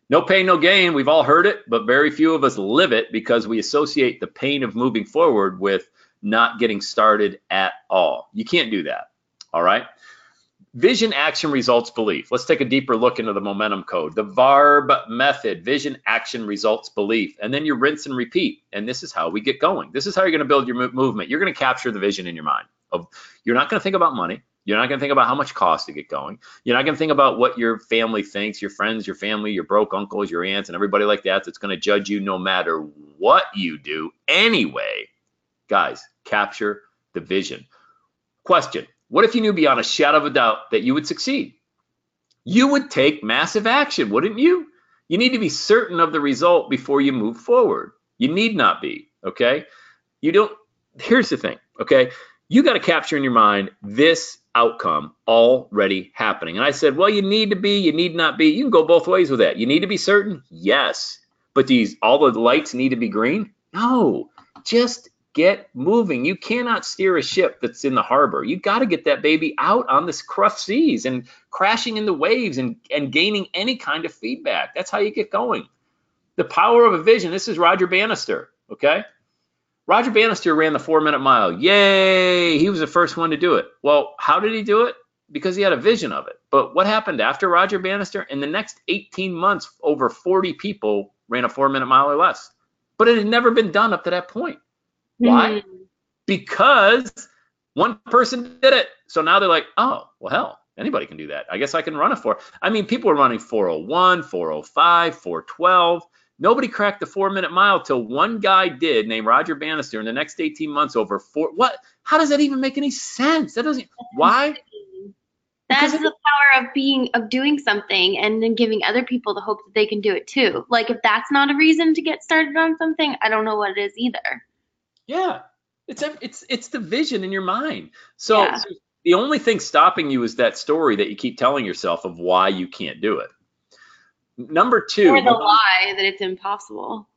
No pain, no gain. We've all heard it, but very few of us live it because we associate the pain of moving forward with not getting started at all. You can't do that. All right. Vision, action, results, belief. Let's take a deeper look into the momentum code. The VARB method, vision, action, results, belief. And then you rinse and repeat. And this is how we get going. This is how you're going to build your movement. You're going to capture the vision in your mind. You're not going to think about money. You're not going to think about how much it costs to get going. You're not going to think about what your family thinks, your friends, your family, your broke uncles, your aunts, and everybody like that's going to judge you no matter what you do anyway. Guys, capture the vision. Question. What if you knew beyond a shadow of a doubt that you would succeed? You would take massive action, wouldn't you? You need to be certain of the result before you move forward. You need not be, okay? Here's the thing, okay? You got to capture in your mind this outcome already happening. And I said, well, you need to be, you need not be. You can go both ways with that. You need to be certain? Yes. But all the lights need to be green? No. Just get moving. You cannot steer a ship that's in the harbor. You got to get that baby out on this rough seas and crashing in the waves and gaining any kind of feedback. That's how you get going. The power of a vision. This is Roger Bannister, okay? Roger Bannister ran the 4-minute mile. Yay! He was the first one to do it. Well, how did he do it? Because he had a vision of it. But what happened after Roger Bannister? In the next 18 months, over 40 people ran a 4-minute mile or less. But it had never been done up to that point. Why? Because one person did it. So now they're like, oh, well, hell, anybody can do that. I guess I can run a 4. I mean, people are running 4:01, 4:05, 4:12. Nobody cracked the 4-minute mile till one guy did, named Roger Bannister. In the next 18 months, over 4. What? How does that even make any sense? That doesn't. Why? That's the power of doing something and then giving other people the hope that they can do it too. Like if that's not a reason to get started on something, I don't know what it is either. Yeah, it's the vision in your mind. So the only thing stopping you is that story that you keep telling yourself of why you can't do it. Number Or two, the lie that it's impossible.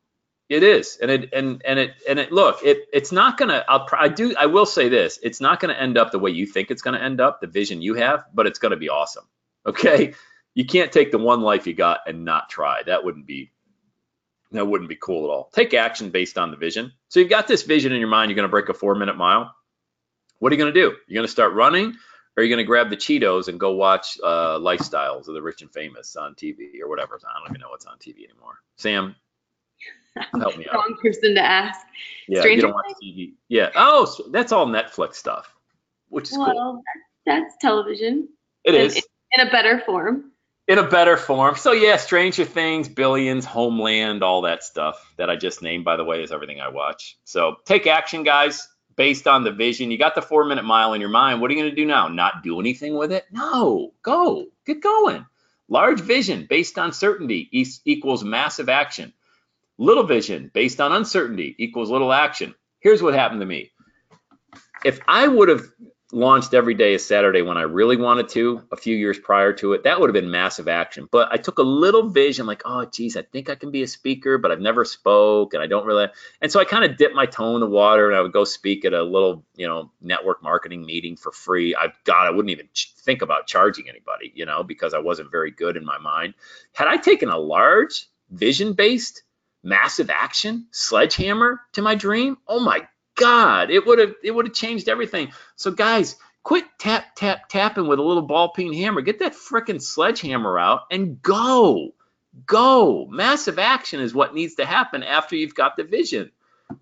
it is, and it look, it's not gonna. I will say this: it's not gonna end up the way you think it's gonna end up, the vision you have, but it's gonna be awesome. Okay, you can't take the one life you got and not try. That wouldn't be cool at all. Take action based on the vision. So you've got this vision in your mind. You're gonna break a 4-minute mile. What are you gonna do? You're gonna start running, or are you gonna grab the Cheetos and go watch Lifestyles of the Rich and Famous on TV or whatever? I don't even know what's on TV anymore. Sam, help me out. Wrong person to ask. Yeah, Stranger you don't watch TV. Yeah. Oh, so that's all Netflix stuff, which is cool. Well, that's television. It is. In a better form. In a better form. So yeah, Stranger Things, Billions, Homeland, all that stuff that I just named, by the way, is everything I watch. So take action, guys, based on the vision. You got the 4-minute mile in your mind. What are you going to do now? Not do anything with it? No. Go. Get going. Large vision based on certainty equals massive action. Little vision based on uncertainty equals little action. Here's what happened to me. If I would have launched every day as Saturday when I really wanted to, a few years prior to it, that would have been massive action. But I took a little vision, like, oh, geez, I think I can be a speaker, but I've never spoke, and I don't really. And so I kind of dipped my toe in the water, and I would go speak at a little, network marketing meeting for free. I wouldn't even think about charging anybody, because I wasn't very good in my mind. Had I taken a large vision-based massive action sledgehammer to my dream, oh my God, it would have changed everything. So guys, quit tapping with a little ball peen hammer. Get that frickin' sledgehammer out and go. Massive action is what needs to happen after you've got the vision,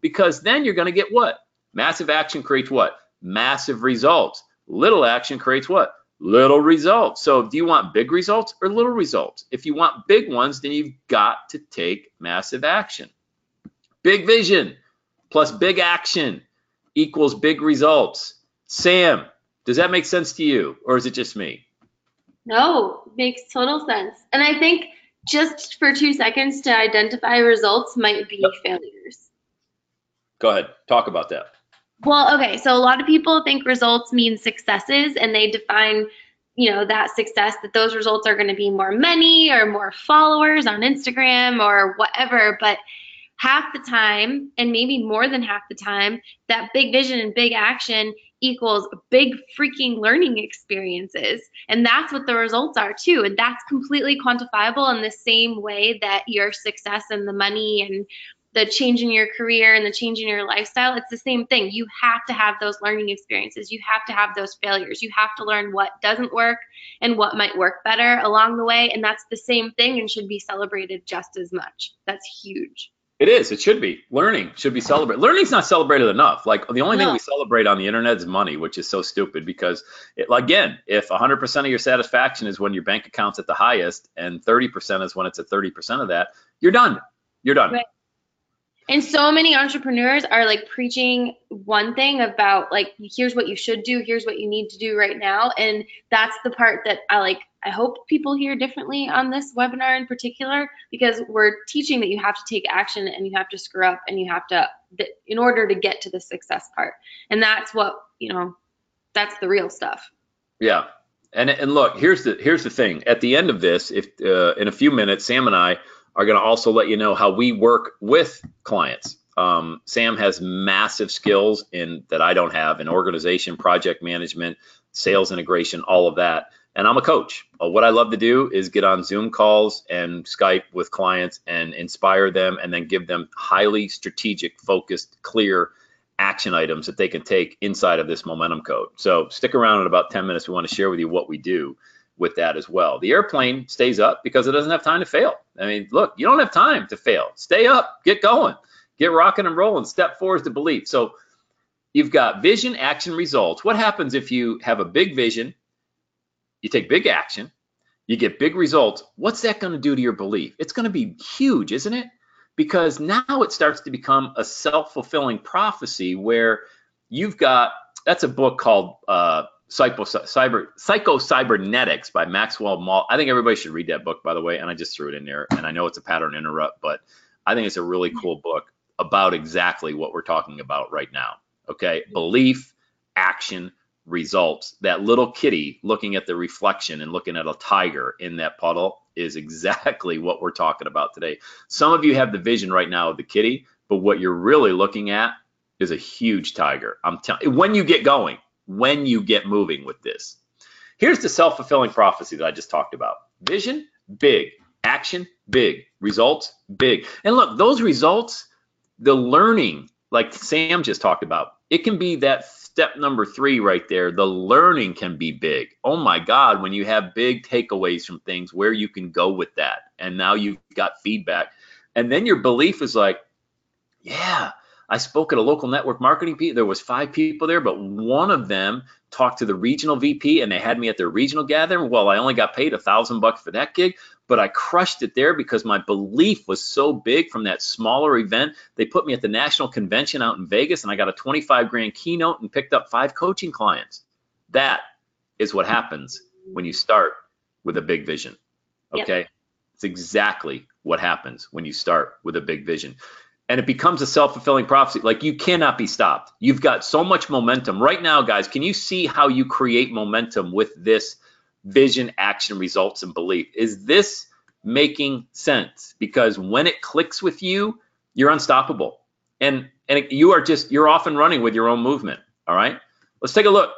because then you're going to get what? Massive action creates what? Massive results. Little action creates what? Little results. So do you want big results or little results? If you want big ones, then you've got to take massive action. Big vision plus big action equals big results. Sam, does that make sense to you, or is it just me? No, makes total sense. And I think just for 2 seconds to identify results might be failures. Go ahead, talk about that. Well, okay, so a lot of people think results mean successes, and they define, that success, that those results are going to be more money or more followers on Instagram or whatever. But half the time, and maybe more than half the time, that big vision and big action equals big freaking learning experiences. And that's what the results are too. And that's completely quantifiable in the same way that your success and the money and the change in your career and the change in your lifestyle, it's the same thing. You have to have those learning experiences. You have to have those failures. You have to learn what doesn't work and what might work better along the way. And that's the same thing and should be celebrated just as much. That's huge. It is. It should be. Learning should be celebrated. Learning's not celebrated enough. Like, the only thing we celebrate on the internet is money, which is so stupid, because, again, if 100% of your satisfaction is when your bank account's at the highest and 30% is when it's at 30% of that, you're done. You're done. Right. And so many entrepreneurs are like preaching one thing about like, here's what you should do, here's what you need to do right now. And that's the part that I hope people hear differently on this webinar in particular, because we're teaching that you have to take action and you have to screw up and you have to, in order to get to the success part. And that's what, that's the real stuff. Yeah. And look, here's the thing. At the end of this, if in a few minutes, Sam and I are going to also let you know how we work with clients. Sam has massive skills that I don't have in organization, project management, sales integration, all of that. And I'm a coach. What I love to do is get on Zoom calls and Skype with clients and inspire them, and then give them highly strategic, focused, clear action items that they can take inside of this momentum code. So stick around in about 10 minutes. We want to share with you what we do with that as well. The airplane stays up because it doesn't have time to fail. I mean, look, you don't have time to fail. Stay up, get going, get rocking and rolling. Step 4 is the belief. So you've got vision, action, results. What happens if you have a big vision, you take big action, you get big results? What's that going to do to your belief? It's going to be huge, isn't it? Because now it starts to become a self-fulfilling prophecy where you've got, that's a book called Psycho-Cybernetics by Maxwell Maltz. I think everybody should read that book, by the way, and I just threw it in there. And I know it's a pattern interrupt, but I think it's a really cool book about exactly what we're talking about right now. Okay, belief, action, results. That little kitty looking at the reflection and looking at a tiger in that puddle, is exactly what we're talking about today. Some of you have the vision right now of the kitty, but what you're really looking at is a huge tiger. I'm telling you, when you get going, when you get moving with this. Here's the self-fulfilling prophecy that I just talked about. Vision, big. Action, big. Results, big. And look, those results, the learning, like Sam just talked about, it can be that step number 3 right there. The learning can be big. Oh my God, when you have big takeaways from things, where you can go with that. And now you've got feedback. And then your belief is like, yeah, I spoke at a local network marketing people. There was 5 people there, but one of them talked to the regional VP and they had me at their regional gathering. Well, I only got paid $1,000 for that gig, but I crushed it there because my belief was so big from that smaller event. They put me at the national convention out in Vegas and I got a 25 grand keynote and picked up 5 coaching clients. That is what happens when you start with a big vision. Okay. Yep. It's exactly what happens when you start with a big vision. And it becomes a self-fulfilling prophecy. Like, you cannot be stopped. You've got so much momentum. Right now, guys, can you see how you create momentum with this vision, action, results, and belief? Is this making sense? Because when it clicks with you, you're unstoppable. And you're off and running with your own movement. All right? Let's take a look.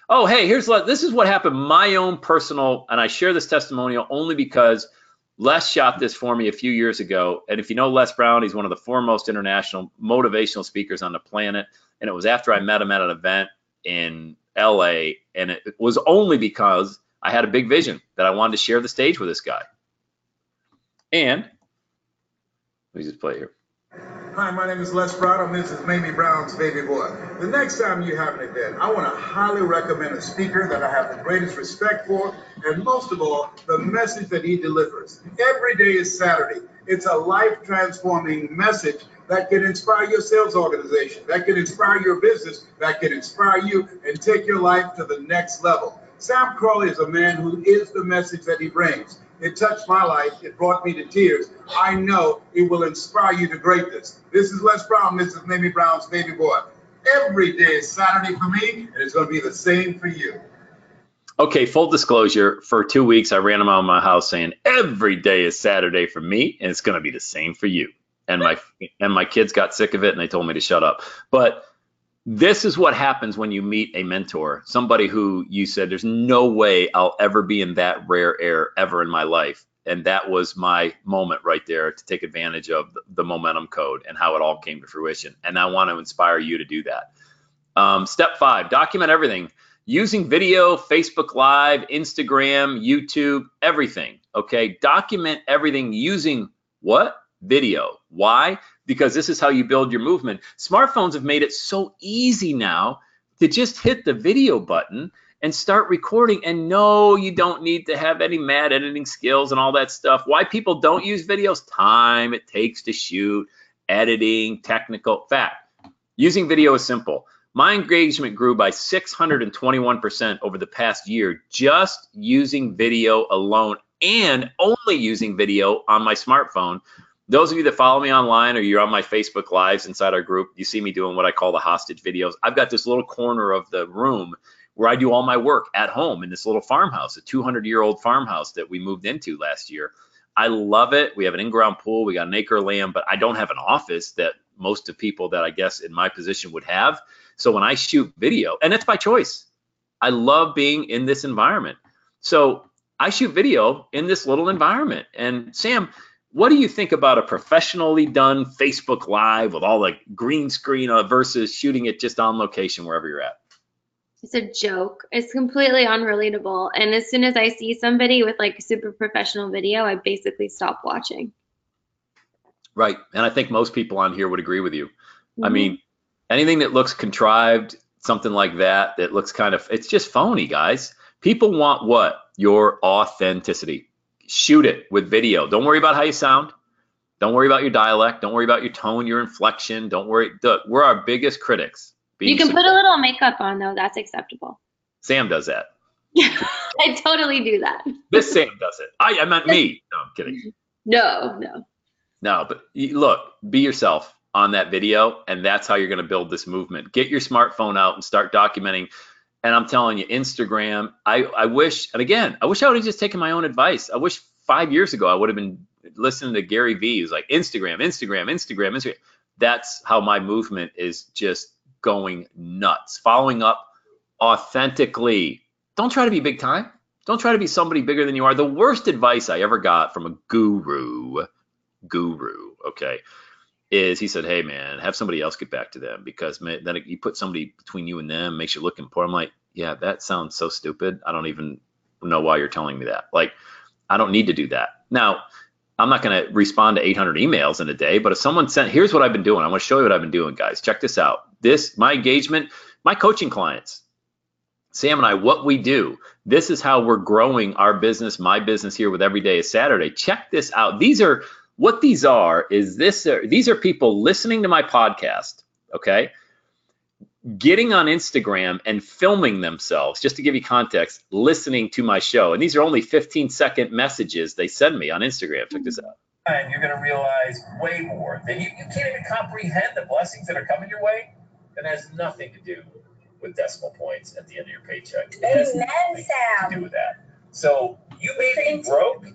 Oh, hey, this is what happened. My own personal, and I share this testimonial only because Les shot this for me a few years ago. And if you know Les Brown, he's one of the foremost international motivational speakers on the planet. And it was after I met him at an event in LA. And it was only because I had a big vision that I wanted to share the stage with this guy. And let me just play here. Hi, my name is Les Brown. I'm Mrs. Mamie Brown's baby boy. The next time you have an event, I want to highly recommend a speaker that I have the greatest respect for, and most of all, the message that he delivers. Every day is Saturday. It's a life-transforming message that can inspire your sales organization, that can inspire your business, that can inspire you and take your life to the next level. Sam Crawley is a man who is the message that he brings. It touched my life. It brought me to tears. I know it will inspire you to greatness. This is Les Brown, Mrs. Mamie Brown's baby boy. Every day is Saturday for me, and it's going to be the same for you. Okay, full disclosure, for 2 weeks, I ran around my house saying, every day is Saturday for me, and it's going to be the same for you. And my kids got sick of it, and they told me to shut up. But this is what happens when you meet a mentor, somebody who you said, there's no way I'll ever be in that rare air ever in my life. And that was my moment right there to take advantage of the momentum code and how it all came to fruition. And I want to inspire you to do that. Step 5, document everything. Using video, Facebook Live, Instagram, YouTube, everything. Okay, document everything using what? Video. Why? Because this is how you build your movement. Smartphones have made it so easy now to just hit the video button and start recording. And no, you don't need to have any mad editing skills and all that stuff. Why people don't use videos? Time it takes to shoot, editing, technical. Fact. Using video is simple. My engagement grew by 621% over the past year just using video alone and only using video on my smartphone. Those of you that follow me online or you're on my Facebook Lives inside our group, you see me doing what I call the hostage videos. I've got this little corner of the room where I do all my work at home in this little farmhouse, a 200-year-old farmhouse that we moved into last year. I love it. We have an in-ground pool. We got an acre of land, but I don't have an office that most of people that I guess in my position would have. So when I shoot video, and it's by choice, I love being in this environment. So I shoot video in this little environment. And Sam, what do you think about a professionally done Facebook Live with all the green screen versus shooting it just on location wherever you're at? It's a joke. It's completely unrelatable. And as soon as I see somebody with like super professional video, I basically stop watching. Right. And I think most people on here would agree with you. Mm-hmm. I mean, anything that looks contrived, something like that, that looks kind of, it's just phony, guys. People want what? Your authenticity. Shoot it with video. Don't worry about how you sound. Don't worry about your dialect. Don't worry about your tone, your inflection. Don't worry. We're our biggest critics. You can put a little makeup on, though. That's acceptable. Sam does that. Yeah, I totally do that. This Sam does it. I meant me. No, I'm kidding. No, but look, be yourself on that video, and that's how you're going to build this movement. Get your smartphone out and start documenting. And I'm telling you, Instagram, I wish, and again, I wish I would have just taken my own advice. I wish 5 years ago, I would have been listening to Gary Vee, who's like Instagram, Instagram, Instagram, Instagram. That's how my movement is just going nuts. Following up authentically. Don't try to be big time. Don't try to be somebody bigger than you are. The worst advice I ever got from a guru, okay, is he said, hey man, have somebody else get back to them, because man, then you put somebody between you and them, makes you look important. I'm like, yeah, that sounds so stupid. I don't even know why you're telling me that. Like, I don't need to do that. Now, I'm not going to respond to 800 emails in a day, but if someone sent, here's what I've been doing. I want to show you what I've been doing, guys. Check this out. My engagement, my coaching clients, Sam and I, what we do, this is how we're growing our business, my business here with Every Day is Saturday. Check this out. These are people listening to my podcast, okay, getting on Instagram and filming themselves, just to give you context, listening to my show. And these are only 15-second messages they send me on Instagram. Check this out. And you're going to realize way more than you can't even comprehend the blessings that are coming your way. And it has nothing to do with decimal points at the end of your paycheck. It has nothing to do with that. So you may be broke,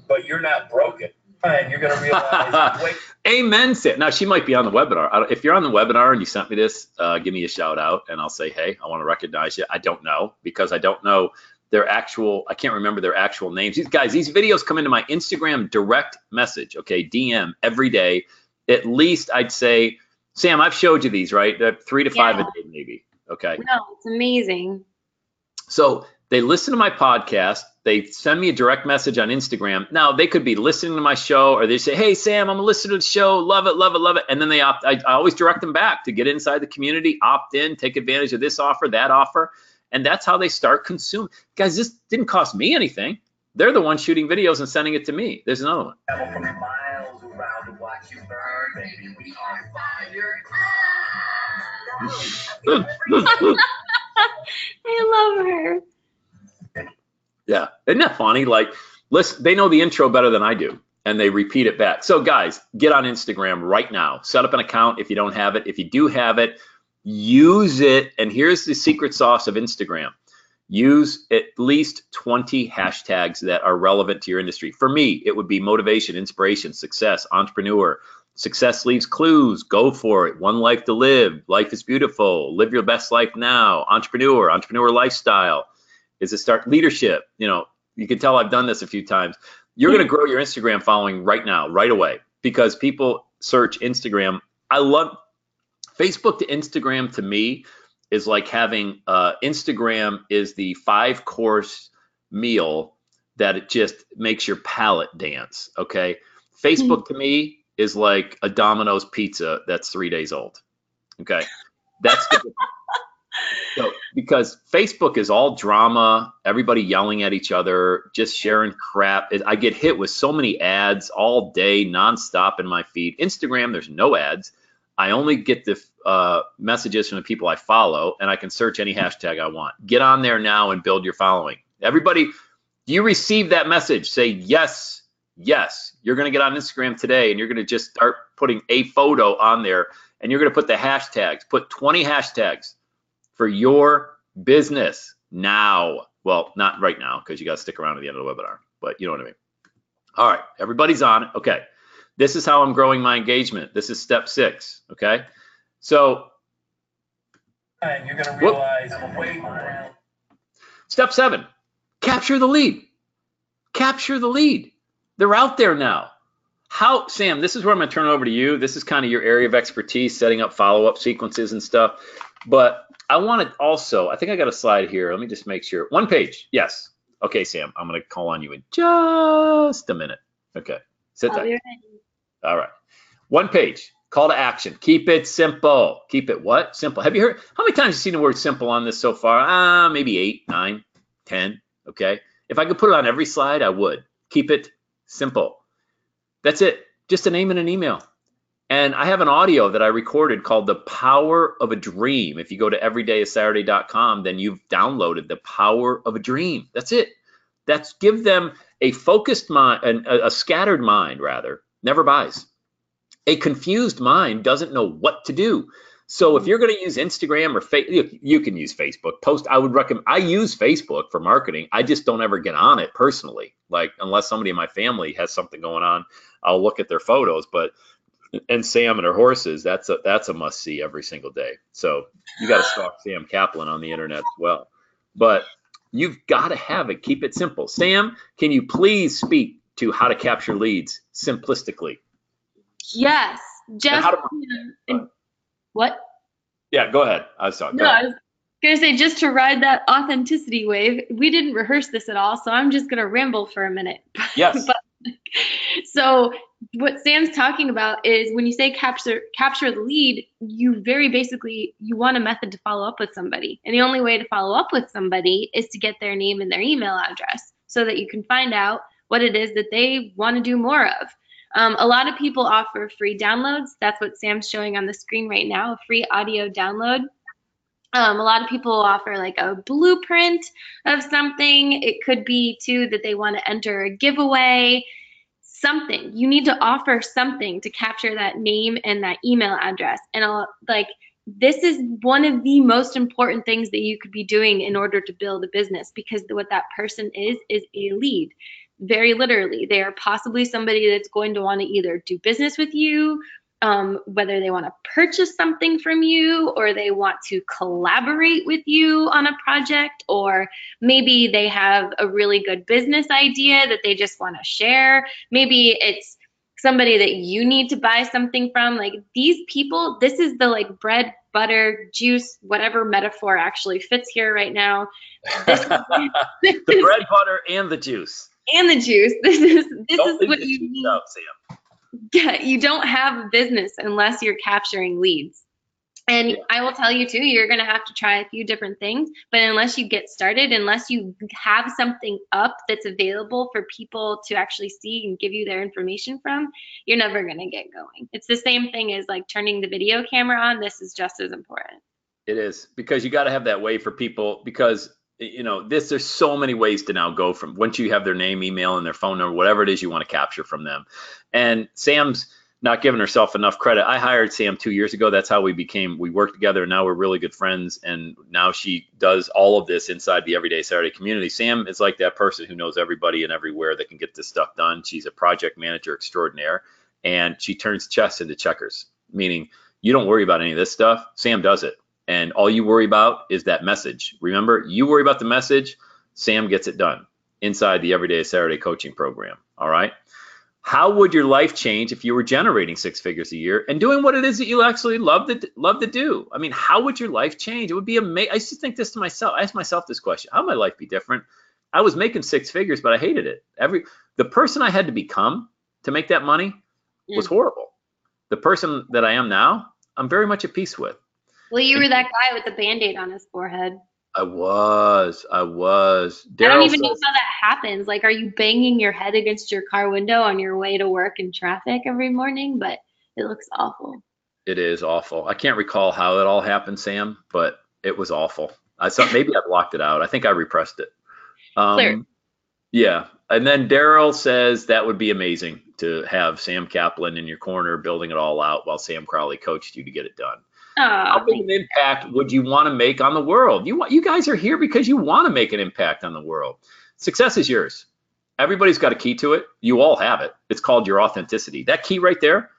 but you're not broken. And you're going to realize. Amen. Now, she might be on the webinar. If you're on the webinar and you sent me this, give me a shout out and I'll say, hey, I want to recognize you. I don't know, because I don't know I can't remember their actual names. These guys, these videos come into my Instagram direct message, okay, DM every day. At least I'd say, Sam, I've showed you these, right? 3 to 5 a day, maybe. Okay. No, it's amazing. So they listen to my podcast. They send me a direct message on Instagram. Now, they could be listening to my show, or they say, hey, Sam, I'm a listener to the show. Love it, love it, love it. And then I always direct them back to get inside the community, opt in, take advantage of this offer, that offer. And that's how they start consuming. Guys, this didn't cost me anything. They're the ones shooting videos and sending it to me. There's another one. From miles around to watch you burn, baby, we on fire. I love her. Yeah, isn't that funny? Like, listen, they know the intro better than I do, and they repeat it back. So guys, get on Instagram right now. Set up an account if you don't have it. If you do have it, use it. And here's the secret sauce of Instagram. Use at least 20 hashtags that are relevant to your industry. For me, it would be motivation, inspiration, success, entrepreneur. Success leaves clues. Go for it. One life to live. Life is beautiful. Live your best life now. Entrepreneur lifestyle. Is to start leadership. You can tell I've done this a few times. You're going to grow your Instagram following right now, right away, because people search Instagram. I love Facebook to Instagram. To me, is like having Instagram is the 5-course meal that it just makes your palate dance. Okay. Facebook to me is like a Domino's pizza that's 3 days old. Okay. That's the So, because Facebook is all drama, everybody yelling at each other, just sharing crap. I get hit with so many ads all day, nonstop in my feed. Instagram, there's no ads. I only get the messages from the people I follow, and I can search any hashtag I want. Get on there now and build your following. Everybody, do you receive that message? Say yes, yes. You're going to get on Instagram today, and you're going to just start putting a photo on there, and you're going to put the hashtags. Put 20 hashtags for your business now. Well, not right now, because you got to stick around to the end of the webinar, but you know what I mean. All right, everybody's on it. Okay, this is how I'm growing my engagement. This is step 6, okay? So, and you're going to realize way more. Step 7, capture the lead. Capture the lead. They're out there now. How, Sam, this is where I'm going to turn it over to you. This is kind of your area of expertise, setting up follow-up sequences and stuff. But I want to also, I think I got a slide here. Let me just make sure. 1 page. Yes. Okay, Sam, I'm going to call on you in just a minute. Okay. Sit tight. All right. 1 page. Call to action. Keep it simple. Keep it what? Simple. Have you heard? How many times have you seen the word simple on this so far? Maybe 8, 9, 10. Okay. If I could put it on every slide, I would. Keep it simple. That's it. Just a name and an email. And I have an audio that I recorded called The Power of a Dream. If you go to everydayissaturday.com, then you've downloaded The Power of a Dream. That's it. That's give them a focused mind, a scattered mind rather, never buys. A confused mind doesn't know what to do. So if you're going to use Instagram or you can use Facebook. I would recommend. I use Facebook for marketing. I just don't ever get on it personally. Like unless somebody in my family has something going on, I'll look at their photos. And Sam and her horses, that's a must see every single day. So you got to stalk Sam Kaplan on the internet as well. But you've got to have it. Keep it simple. Sam, can you please speak to how to capture leads simplistically? Yes. Just what? Yeah, go ahead. I was going to say, just to ride that authenticity wave, we didn't rehearse this at all, so I'm just going to ramble for a minute. Yes. So what Sam's talking about is when you say capture the lead, you want a method to follow up with somebody. And the only way to follow up with somebody is to get their name and their email address so that you can find out what it is that they want to do more of. A lot of people offer free downloads. That's what Sam's showing on the screen right now, a free audio download. A lot of people offer like a blueprint of something. It could be too that they want to enter a giveaway, something. You need to offer something to capture that name and that email address. And this is one of the most important things that you could be doing in order to build a business, because what that person is a lead. Very literally, they are possibly somebody that's going to want to either do business with you, whether they want to purchase something from you, or they want to collaborate with you on a project, or maybe they have a really good business idea that they just want to share. Maybe it's somebody that you need to buy something from. Like these people, this is the like bread, butter, juice, whatever metaphor actually fits here right now. The bread, butter, and the juice. And the juice. This is what you need. Up, Sam. Yeah, you don't have a business unless you're capturing leads. And I will tell you too, you're going to have to try a few different things, but unless you get started, unless you have something up that's available for people to actually see and give you their information from, you're never going to get going. It's the same thing as like turning the video camera on. This is just as important. It is, because you got to have that way for people, because there's so many ways to now go from once you have their name, email, and their phone number, whatever it is you want to capture from them. And Sam's not giving herself enough credit. I hired Sam 2 years ago. That's how we worked together, and now we're really good friends. And now she does all of this inside the Everyday Saturday community. Sam is like that person who knows everybody and everywhere that can get this stuff done. She's a project manager extraordinaire, and she turns chess into checkers, meaning you don't worry about any of this stuff. Sam does it. And all you worry about is that message. Remember, you worry about the message, Sam gets it done inside the Everyday Saturday coaching program. All right. How would your life change if you were generating 6 figures a year and doing what it is that you actually love to do? I mean, how would your life change? It would be amazing. I used to think this to myself. I asked myself this question: how would my life be different? I was making 6 figures, but I hated it. The person I had to become to make that money was horrible. The person that I am now, I'm very much at peace with. Well, you were that guy with the Band-Aid on his forehead. I was. I don't even know how that happens. Like, are you banging your head against your car window on your way to work in traffic every morning? But it looks awful. It is awful. I can't recall how it all happened, Sam, but it was awful. I thought maybe I blocked it out. I think I repressed it. Clear. Yeah. And then Daryl says that would be amazing to have Sam Kaplan in your corner building it all out while Sam Crowley coached you to get it done. How big an impact would you want to make on the world? You guys are here because you want to make an impact on the world. Success is yours. Everybody's got a key to it. You all have it. It's called your authenticity. That key right there,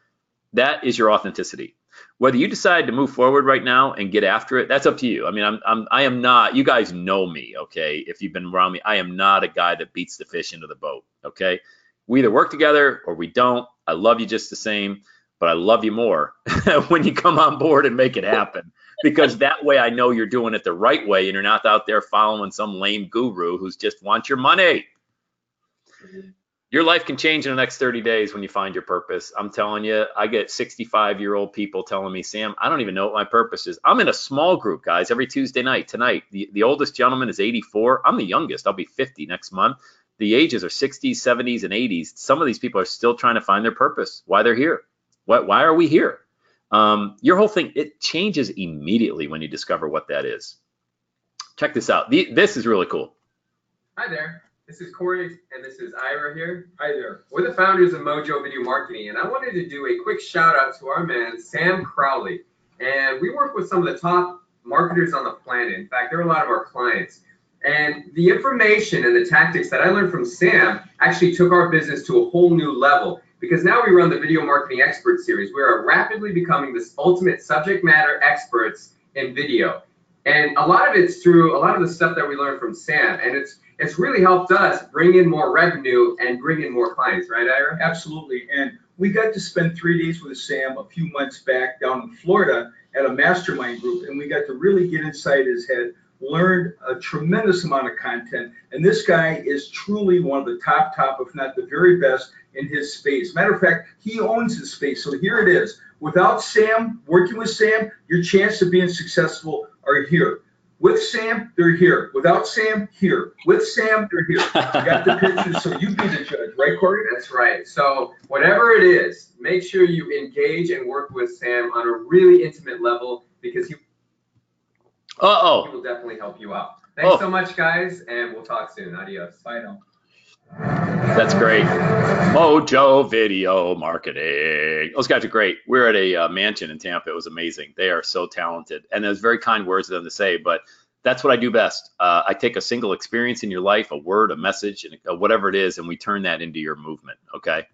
that is your authenticity. Whether you decide to move forward right now and get after it, that's up to you. I mean, I am not, you guys know me, okay? If you've been around me, I am not a guy that beats the fish into the boat, okay? We either work together or we don't. I love you just the same, but I love you more when you come on board and make it happen, because that way I know you're doing it the right way and you're not out there following some lame guru who's just wants your money. Your life can change in the next 30 days when you find your purpose. I'm telling you, I get 65-year-old people telling me, Sam, I don't even know what my purpose is. I'm in a small group, guys, every Tuesday night. Tonight, the oldest gentleman is 84. I'm the youngest. I'll be 50 next month. The ages are 60s, 70s, and 80s. Some of these people are still trying to find their purpose, why they're here. Why are we here? Your whole thing, it changes immediately when you discover what that is. Check this out. This is really cool. Hi there. This is Corey, and this is Ira here. Hi there. We're the founders of Mojo Video Marketing, and I wanted to do a quick shout out to our man, Sam Crowley. And we work with some of the top marketers on the planet. In fact, they're a lot of our clients. And the information and the tactics that I learned from Sam actually took our business to a whole new level, because now we run the Video Marketing Expert Series. We are rapidly becoming the ultimate subject matter experts in video. And a lot of it's through a lot of the stuff that we learned from Sam. And it's really helped us bring in more revenue and bring in more clients, right, Ira? Absolutely. And we got to spend 3 days with Sam a few months back down in Florida at a mastermind group, and we got to really get inside his head, learned a tremendous amount of content, and this guy is truly one of the top, if not the very best in his space. Matter of fact, he owns his space. So here it is. Without Sam, working with Sam, your chance of being successful are here. With Sam, they're here. Without Sam, here. With Sam, they're here. You got the pictures, so you be the judge, right, Corey? That's right. So whatever it is, make sure you engage and work with Sam on a really intimate level, because he will definitely help you out. Thanks so much, guys, and we'll talk soon. Adios. Bye now. That's great. Mojo Video Marketing. Those guys are great. We're at a mansion in Tampa. It was amazing. They are so talented. And there's very kind words of them to say, but that's what I do best. I take a single experience in your life, a word, a message, and whatever it is, and we turn that into your movement, okay?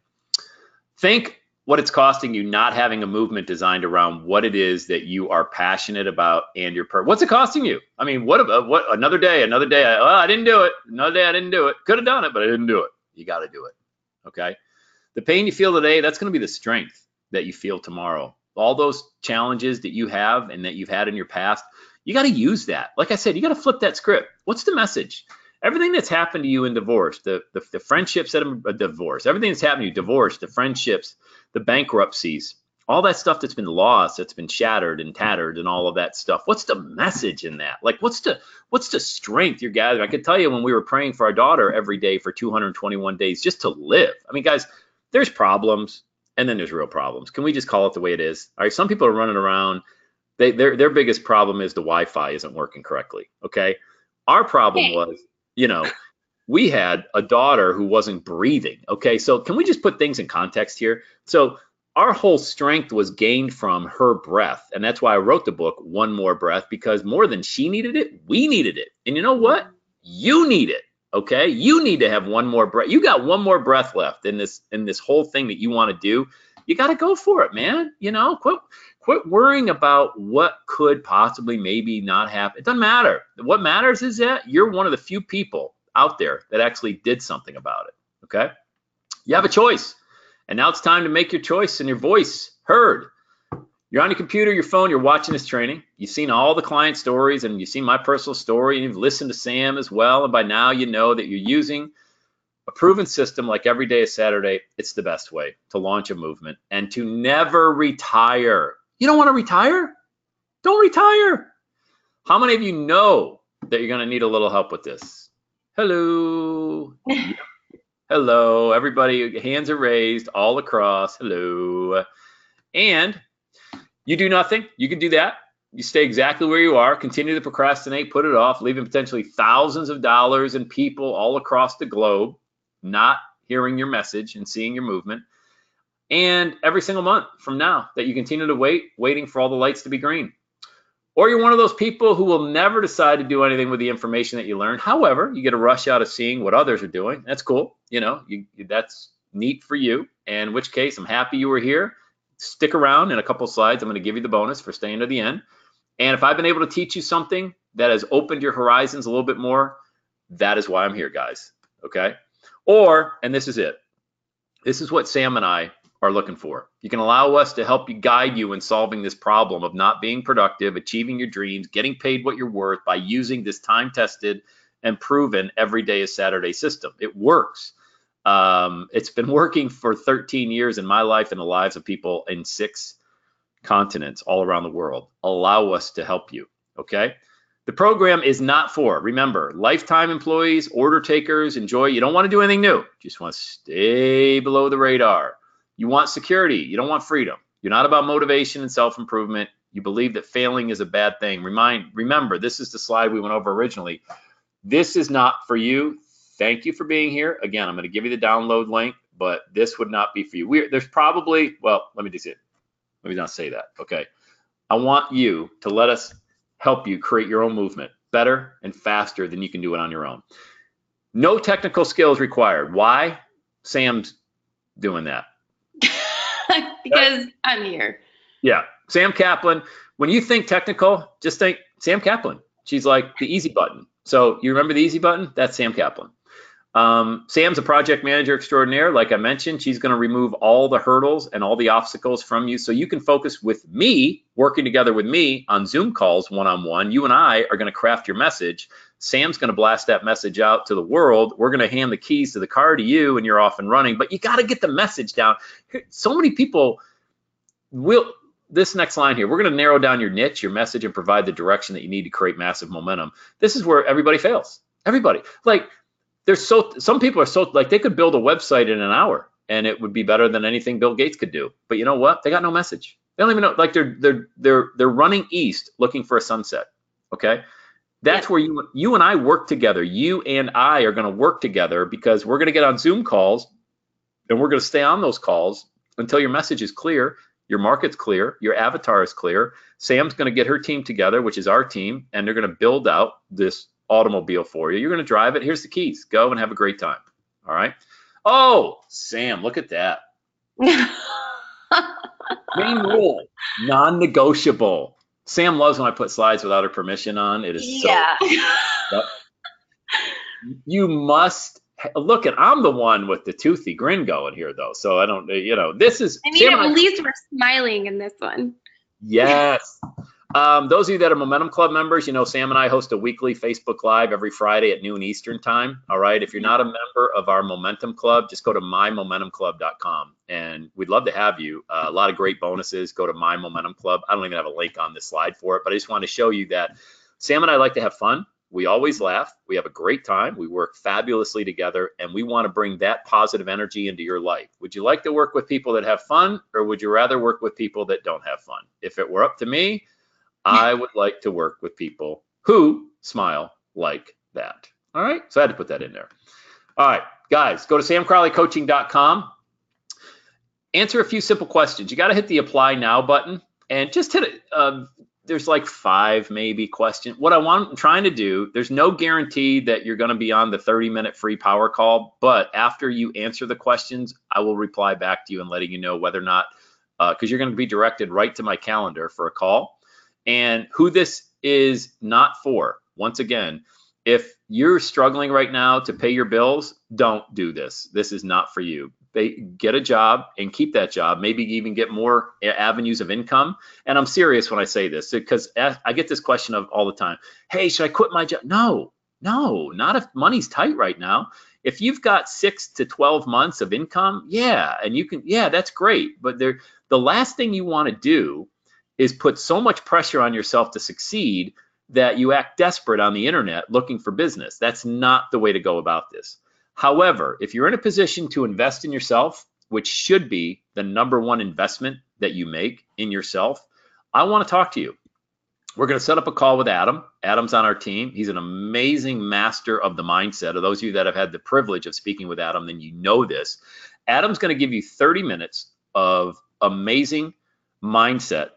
Think what it's costing you not having a movement designed around what it is that you are passionate about and your purpose. What's it costing you? I mean, what another day, I didn't do it. Another day, I didn't do it. Could have done it, but I didn't do it. You got to do it, okay? The pain you feel today, that's going to be the strength that you feel tomorrow. All those challenges that you have and that you've had in your past, you got to use that. Like I said, you got to flip that script. What's the message? Everything that's happened to you in divorce, the friendships that are divorce, everything that's happened to you, divorce, the friendships, the bankruptcies, all that stuff that's been lost, that's been shattered and tattered and all of that stuff. What's the message in that? Like, what's the strength you're gathering? I could tell you when we were praying for our daughter every day for 221 days just to live. I mean, guys, there's problems and then there's real problems. Can we just call it the way it is? All right, some people are running around. Their biggest problem is the Wi-Fi isn't working correctly, okay? Our problem was, we had a daughter who wasn't breathing. Okay, so can we just put things in context here? So our whole strength was gained from her breath. And that's why I wrote the book, One More Breath, because more than she needed it, we needed it. And you know what? You need it. Okay, you need to have one more breath. You got one more breath left in this whole thing that you want to do. You got to go for it, man. Quit worrying about what could possibly maybe not happen. It doesn't matter. What matters is that you're one of the few people out there that actually did something about it, okay? You have a choice, and now it's time to make your choice and your voice heard. You're on your computer, your phone, you're watching this training. You've seen all the client stories, and you've seen my personal story, and you've listened to Sam as well, and by now you know that you're using a proven system like every day is Saturday. It's the best way to launch a movement and to never retire. You don't want to retire? Don't retire. How many of you know that you're going to need a little help with this? Hello. Hello, everybody. Hands are raised all across. Hello. And you do nothing. You can do that. You stay exactly where you are. Continue to procrastinate, put it off, leaving potentially thousands of dollars and people all across the globe not hearing your message and seeing your movement. And every single month from now that you continue to waiting for all the lights to be green. Or you're one of those people who will never decide to do anything with the information that you learned. However, you get a rush out of seeing what others are doing. That's cool. That's neat for you. And in which case, I'm happy you were here. Stick around. In a couple slides, I'm going to give you the bonus for staying to the end. And if I've been able to teach you something that has opened your horizons a little bit more, that is why I'm here, guys. Okay? And this is it. This is what Sam and I are looking for. You can allow us to help you, guide you in solving this problem of not being productive, achieving your dreams, getting paid what you're worth by using this time-tested and proven every day is Saturday system. It works. It's been working for 13 years in my life and the lives of people in 6 continents all around the world. Allow us to help you, okay? The program is not for, remember, lifetime employees, order takers, you don't want to do anything new. You just want to stay below the radar. You want security. You don't want freedom. You're not about motivation and self-improvement. You believe that failing is a bad thing. Remember, this is the slide we went over originally. This is not for you. Thank you for being here. Again, I'm going to give you the download link, but this would not be for you. There's probably, well, let me just say it. Let me not say that. Okay. I want you to let us help you create your own movement better and faster than you can do it on your own. No technical skills required. Why? Sam's doing that. Because I'm here. Yeah. Sam Kaplan, when you think technical, just think Sam Kaplan. She's like the easy button. So you remember the easy button? That's Sam Kaplan. Sam's a project manager extraordinaire. Like I mentioned, she's going to remove all the hurdles and all the obstacles from you so you can focus with me, working together with me on Zoom calls one-on-one. You and I are going to craft your message. Sam's going to blast that message out to the world. We're going to hand the keys to the car to you and you're off and running, but you got to get the message down. So many people will, this next line here, we're going to narrow down your niche, your message, and provide the direction that you need to create massive momentum. This is where everybody fails. Everybody. Like, some people are so, like, they could build a website in an hour and it would be better than anything Bill Gates could do. But you know what? They got no message. They don't even know, like they're running east looking for a sunset. Okay. That's where you and I work together. You and I are going to work together because we're going to get on Zoom calls and we're going to stay on those calls until your message is clear, your market's clear, your avatar is clear. Sam's going to get her team together, which is our team, and they're going to build out this automobile for you. You're going to drive it. Here's the keys. Go and have a great time. All right. Oh, Sam, look at that. Main rule, non-negotiable. Sam loves when I put slides without her permission on. It is so. Yep. You must look at. I'm the one with the toothy grin going here, though. So I don't. This is. I mean, at least we're smiling in this one. Yes. Those of you that are Momentum Club members, Sam and I host a weekly Facebook Live every Friday at noon Eastern time. All right. If you're not a member of our Momentum Club, just go to mymomentumclub.com and we'd love to have you. A lot of great bonuses. Go to My Momentum Club. I don't even have a link on this slide for it, but I just want to show you that Sam and I like to have fun. We always laugh. We have a great time. We work fabulously together, and we want to bring that positive energy into your life. Would you like to work with people that have fun, or would you rather work with people that don't have fun? If it were up to me, I would like to work with people who smile like that. All right. So I had to put that in there. All right, guys, go to samcrowleycoaching.com. Answer a few simple questions. You got to hit the apply now button and just hit it. There's like 5 maybe questions. What I'm trying to do, there's no guarantee that you're going to be on the 30-minute free power call, but after you answer the questions, I will reply back to you and letting you know whether or not, because you're going to be directed right to my calendar for a call. And who this is not for, once again, if you're struggling right now to pay your bills, don't do this. This is not for you. Get a job and keep that job, maybe even get more avenues of income. And I'm serious when I say this because I get this question all the time. Hey, should I quit my job? No, not if money's tight right now. If you've got 6 to 12 months of income, and you can, that's great. But the last thing you want to do is put so much pressure on yourself to succeed that you act desperate on the internet looking for business. That's not the way to go about this. However, if you're in a position to invest in yourself, which should be the #1 investment that you make in yourself, I want to talk to you. We're going to set up a call with Adam. Adam's on our team. He's an amazing master of the mindset. Of those of you that have had the privilege of speaking with Adam, then you know this. Adam's going to give you 30 minutes of amazing mindset,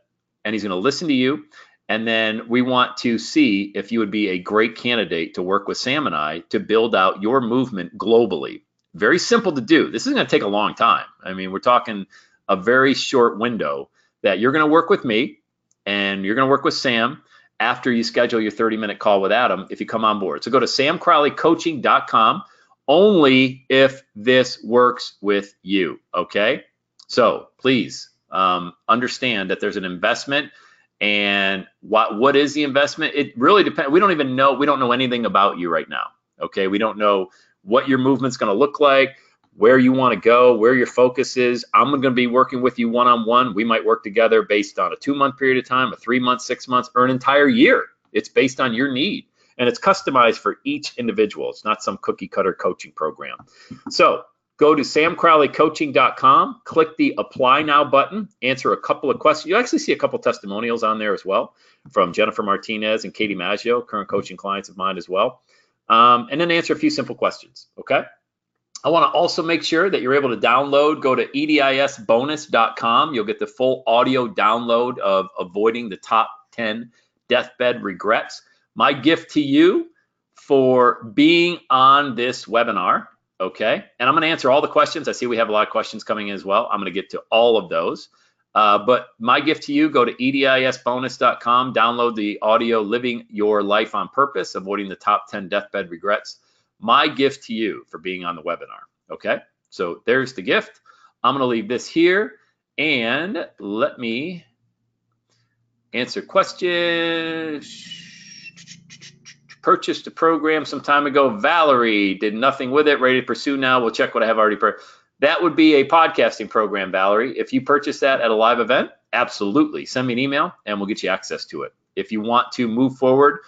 and he's going to listen to you. And then we want to see if you would be a great candidate to work with Sam and I to build out your movement globally. Very simple to do. This is going to take a long time. I mean, we're talking a very short window that you're going to work with me and you're going to work with Sam after you schedule your 30-minute call with Adam if you come on board. So go to samcrowleycoaching.com only if this works with you, okay? So please understand that there's an investment. And what is the investment? It really depends. We don't even know. We don't know anything about you right now. Okay. We don't know what your movement's going to look like, where you want to go, where your focus is. I'm going to be working with you one-on-one. We might work together based on a 2-month period of time, a 3 month, 6 months, or an entire year. It's based on your need and it's customized for each individual. It's not some cookie cutter coaching program. So go to samcrowleycoaching.com, click the apply now button, answer a couple of questions. You actually see a couple testimonials on there as well from Jennifer Martinez and Katie Maggio, current coaching clients of mine as well. And then answer a few simple questions, okay? I want to also make sure that you're able to download. Go to edisbonus.com. You'll get the full audio download of avoiding the top 10 deathbed regrets. My gift to you for being on this webinar, okay? And I'm going to answer all the questions. I see we have a lot of questions coming in as well. I'm going to get to all of those. But my gift to you, go to edisbonus.com, download the audio Living Your Life on Purpose, Avoiding the Top 10 Deathbed Regrets. My gift to you for being on the webinar, okay? So there's the gift. I'm going to leave this here, and let me answer questions. Purchased a program some time ago. Valerie did nothing with it. Ready to pursue now. We'll check what I have already. That would be a podcasting program, Valerie. If you purchase that at a live event, absolutely. Send me an email, and we'll get you access to it. If you want to move forward,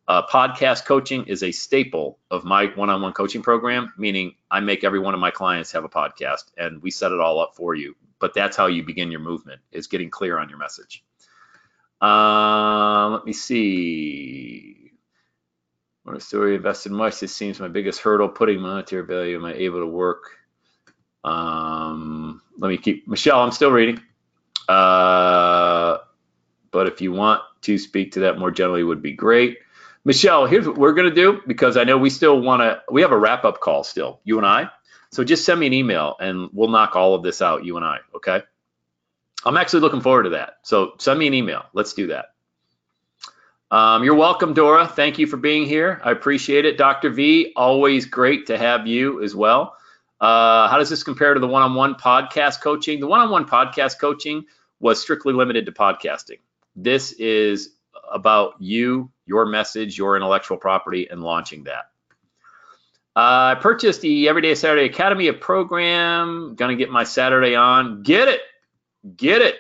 podcast coaching is a staple of my one-on-one coaching program, meaning I make every one of my clients have a podcast, and we set it all up for you. But that's how you begin your movement, is getting clear on your message. Let me see. What a story. Invested much. This seems my biggest hurdle. Putting monetary value. Am I able to work? Let me keep. Michelle, I'm still reading. But if you want to speak to that more generally, would be great. Michelle, here's what we're going to do, because I know we still want to. We have a wrap-up call still, you and I. So just send me an email, and we'll knock all of this out, you and I. Okay. I'm actually looking forward to that. So send me an email. Let's do that. You're welcome, Dora. Thank you for being here. I appreciate it. Dr. V, always great to have you as well. How does this compare to the one-on-one podcast coaching? The one-on-one podcast coaching was strictly limited to podcasting. This is about you, your message, your intellectual property, and launching that. I purchased the Everyday Saturday Academy, a program. Gonna get my Saturday on. Get it. Get it.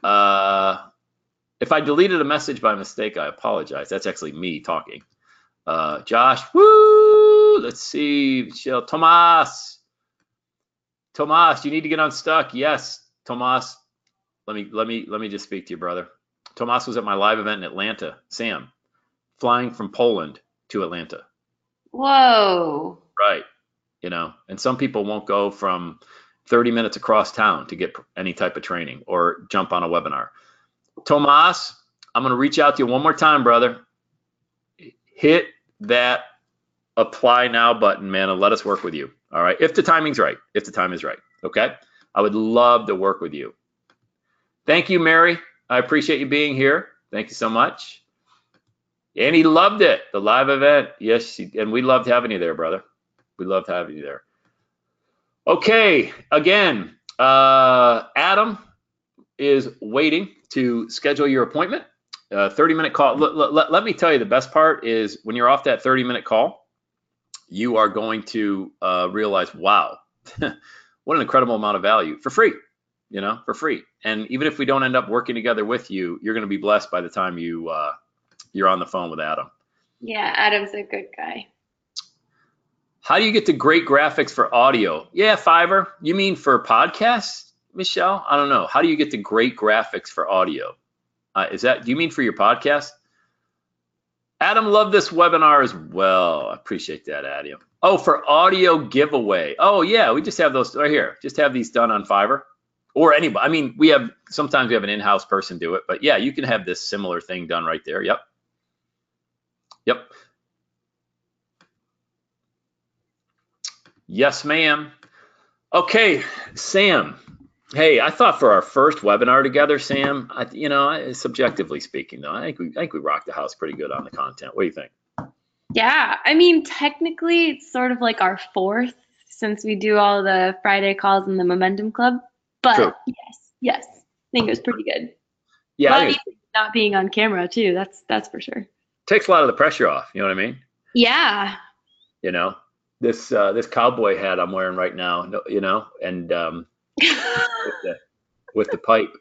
If I deleted a message by mistake, I apologize. That's actually me talking. Josh, woo! Let's see, Michelle, Tomas, you need to get unstuck. Yes, Tomas. Let me just speak to you, brother. Tomas was at my live event in Atlanta. Sam, flying from Poland to Atlanta. Whoa. Right. You know, and some people won't go from 30 minutes across town to get any type of training or jump on a webinar. Tomas, I'm going to reach out to you one more time, brother. Hit that apply now button, man, and let us work with you. All right. If the timing's right, if the time is right. Okay. I would love to work with you. Thank you, Mary. I appreciate you being here. Thank you so much. And he loved it, the live event. Yes. And we loved having you there, brother. We loved having you there. Okay. Again, Adam is waiting to schedule your appointment. 30-minute call. Let me tell you, the best part is when you're off that 30-minute call, you are going to realize, wow, what an incredible amount of value for free, you know, for free. And even if we don't end up working together with you, you're going to be blessed by the time you're on the phone with Adam. Yeah, Adam's a good guy. How do you get to great graphics for audio? Yeah, Fiverr. You mean for podcasts, Michelle? I don't know. How do you get to great graphics for audio? Do you mean for your podcast? Adam loved this webinar as well. I appreciate that, Adam. Oh, for audio giveaway. Oh yeah, we just have those right here. Just have these done on Fiverr or anybody. I mean, sometimes we have an in-house person do it, but yeah, you can have this similar thing done right there. Yep. Yep. Yes, ma'am. Okay, Sam. Hey, I thought for our first webinar together, Sam, subjectively speaking, though, I think we rocked the house pretty good on the content. What do you think? Yeah, I mean, technically, it's sort of like our fourth since we do all the Friday calls in the Momentum Club. But True. yes, I think it was pretty good. Yeah, but not being on camera too, that's for sure. Takes a lot of the pressure off. You know what I mean? Yeah. You know, this cowboy hat I'm wearing right now. You know, and with the pipe,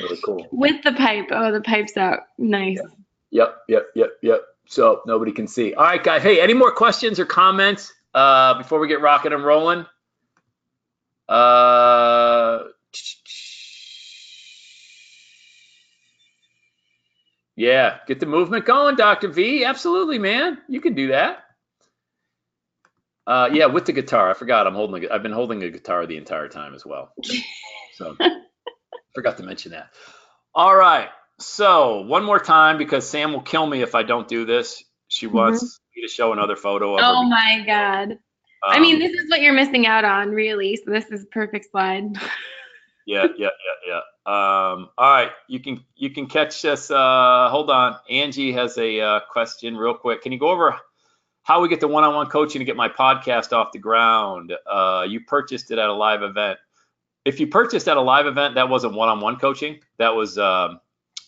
really cool. With the pipe. Oh, the pipe's out. Nice. Yep. So nobody can see. All right, guys. Hey, any more questions or comments before we get rocking and rolling? Yeah, get the movement going, Dr. V. Absolutely, man. You can do that. Yeah, with the guitar. I forgot I've been holding a guitar the entire time as well. So forgot to mention that. All right. So one more time, because Sam will kill me if I don't do this. She wants me to show another photo of her. Oh my God. I mean, this is what you're missing out on, really. So this is a perfect slide. Yeah. All right, you can catch us. Hold on, Angie has a question real quick. Can you go over how we get the one-on-one coaching to get my podcast off the ground? You purchased it at a live event. If you purchased at a live event, that wasn't one-on-one coaching. That was the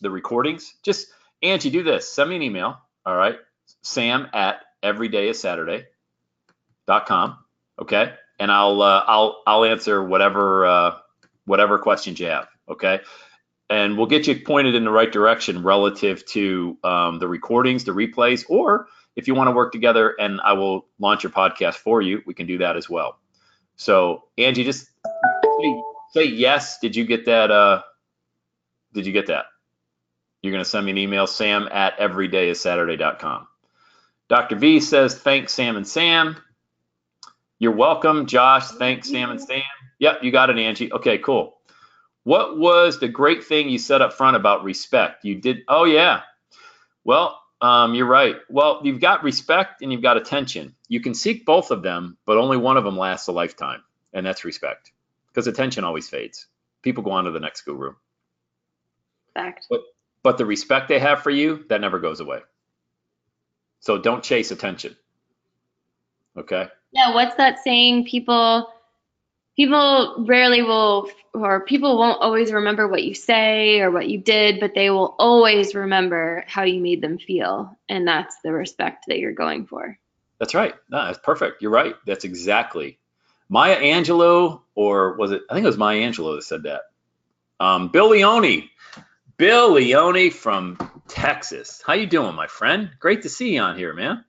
recordings. Just, Angie, do this. Send me an email. All right, sam@everydayissaturday.com. Okay, and I'll answer whatever questions you have. Okay, and we'll get you pointed in the right direction relative to the recordings, the replays, or if you want to work together and I will launch your podcast for you, we can do that as well. So Angie, just say yes. Did you get that? Did you get that? You're going to send me an email, sam@everydayissaturday.com. Dr. V says, thanks, Sam and Sam. You're welcome. Josh, thanks, Sam and Sam. Yep, you got it, Angie. Okay, cool. What was the great thing you said up front about respect? You did. Oh, yeah. Well, you're right. Well, you've got respect and you've got attention. You can seek both of them, but only one of them lasts a lifetime, and that's respect, because attention always fades. People go on to the next guru. Fact. But the respect they have for you, that never goes away. So don't chase attention. Okay? Yeah, what's that saying? People rarely will, or people won't always remember what you say or what you did, but they will always remember how you made them feel. And that's the respect that you're going for. That's right. No, that's perfect. You're right. That's exactly. Maya Angelou, or was it? I think it was Maya Angelou that said that. Bill Leone from Texas. How you doing, my friend? Great to see you on here, man.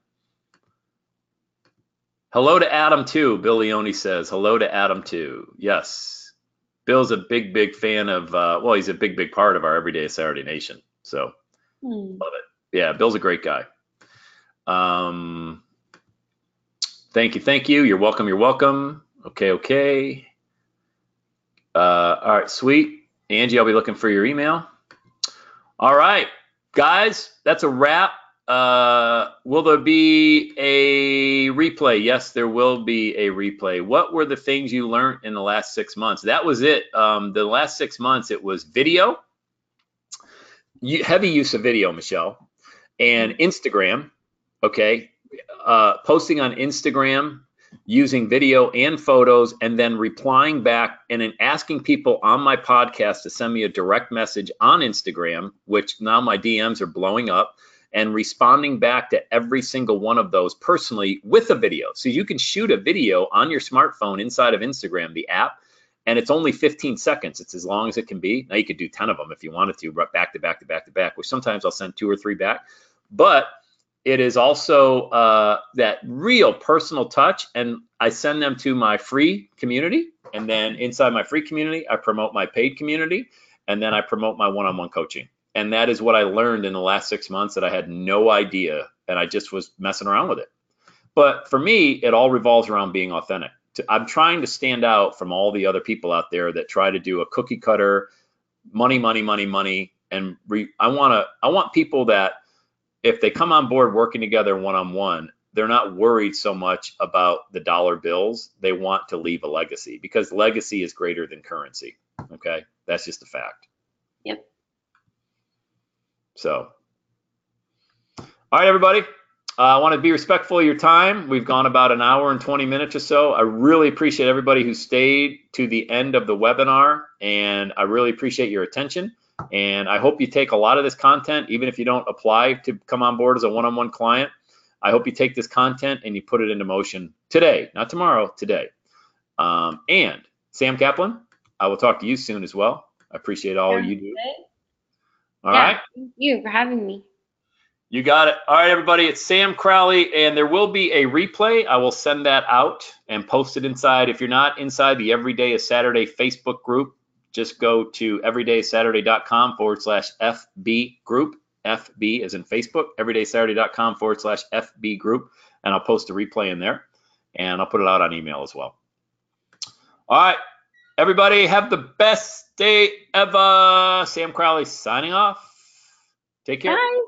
Hello to Adam too. Bill Leone says hello to Adam too. Yes, Bill's a big fan of. Well, he's a big part of our Everyday Saturday Nation. So love it. Yeah, Bill's a great guy. Thank you. You're welcome. Okay. All right, sweet. Angie, I'll be looking for your email. All right, guys, that's a wrap. Will there be a replay? Yes, there will be a replay. What were the things you learned in the last 6 months? That was it. The last 6 months, it was video, heavy use of video, Michelle, and Instagram. Okay, posting on Instagram, using video and photos, and then replying back and then asking people on my podcast to send me a direct message on Instagram, which now my DMs are blowing up, and responding back to every single one of those personally with a video. So you can shoot a video on your smartphone inside of Instagram, the app, and it's only 15 seconds. It's as long as it can be. Now you could do 10 of them if you wanted to, back to back, which sometimes I'll send 2 or 3 back. But it is also that real personal touch, and I send them to my free community, and then inside my free community, I promote my paid community, and then I promote my one-on-one coaching. And that is what I learned in the last 6 months that I had no idea, and I just was messing around with it. But for me, it all revolves around being authentic. I'm trying to stand out from all the other people out there that try to do a cookie cutter, money, and I want people that, if they come on board working together one-on-one, they're not worried so much about the dollar bills. They want to leave a legacy, because legacy is greater than currency. Okay, that's just a fact. Yep. So, all right, everybody. I want to be respectful of your time. We've gone about an hour and 20 minutes or so. I really appreciate everybody who stayed to the end of the webinar, and I really appreciate your attention. And I hope you take a lot of this content, even if you don't apply to come on board as a one-on-one client. I hope you take this content and you put it into motion today, not tomorrow, today. And Sam Kaplan, I will talk to you soon as well. I appreciate all you do. All right. Thank you for having me. You got it. All right, everybody. It's Sam Crowley, and there will be a replay. I will send that out and post it inside. If you're not inside the Everyday is Saturday Facebook group, just go to everydaysaturday.com/FB group. FB as in Facebook, everydaysaturday.com/FB group, and I'll post a replay in there. and I'll put it out on email as well. All right, everybody, have the best day ever. Sam Crowley signing off. Take care. Bye.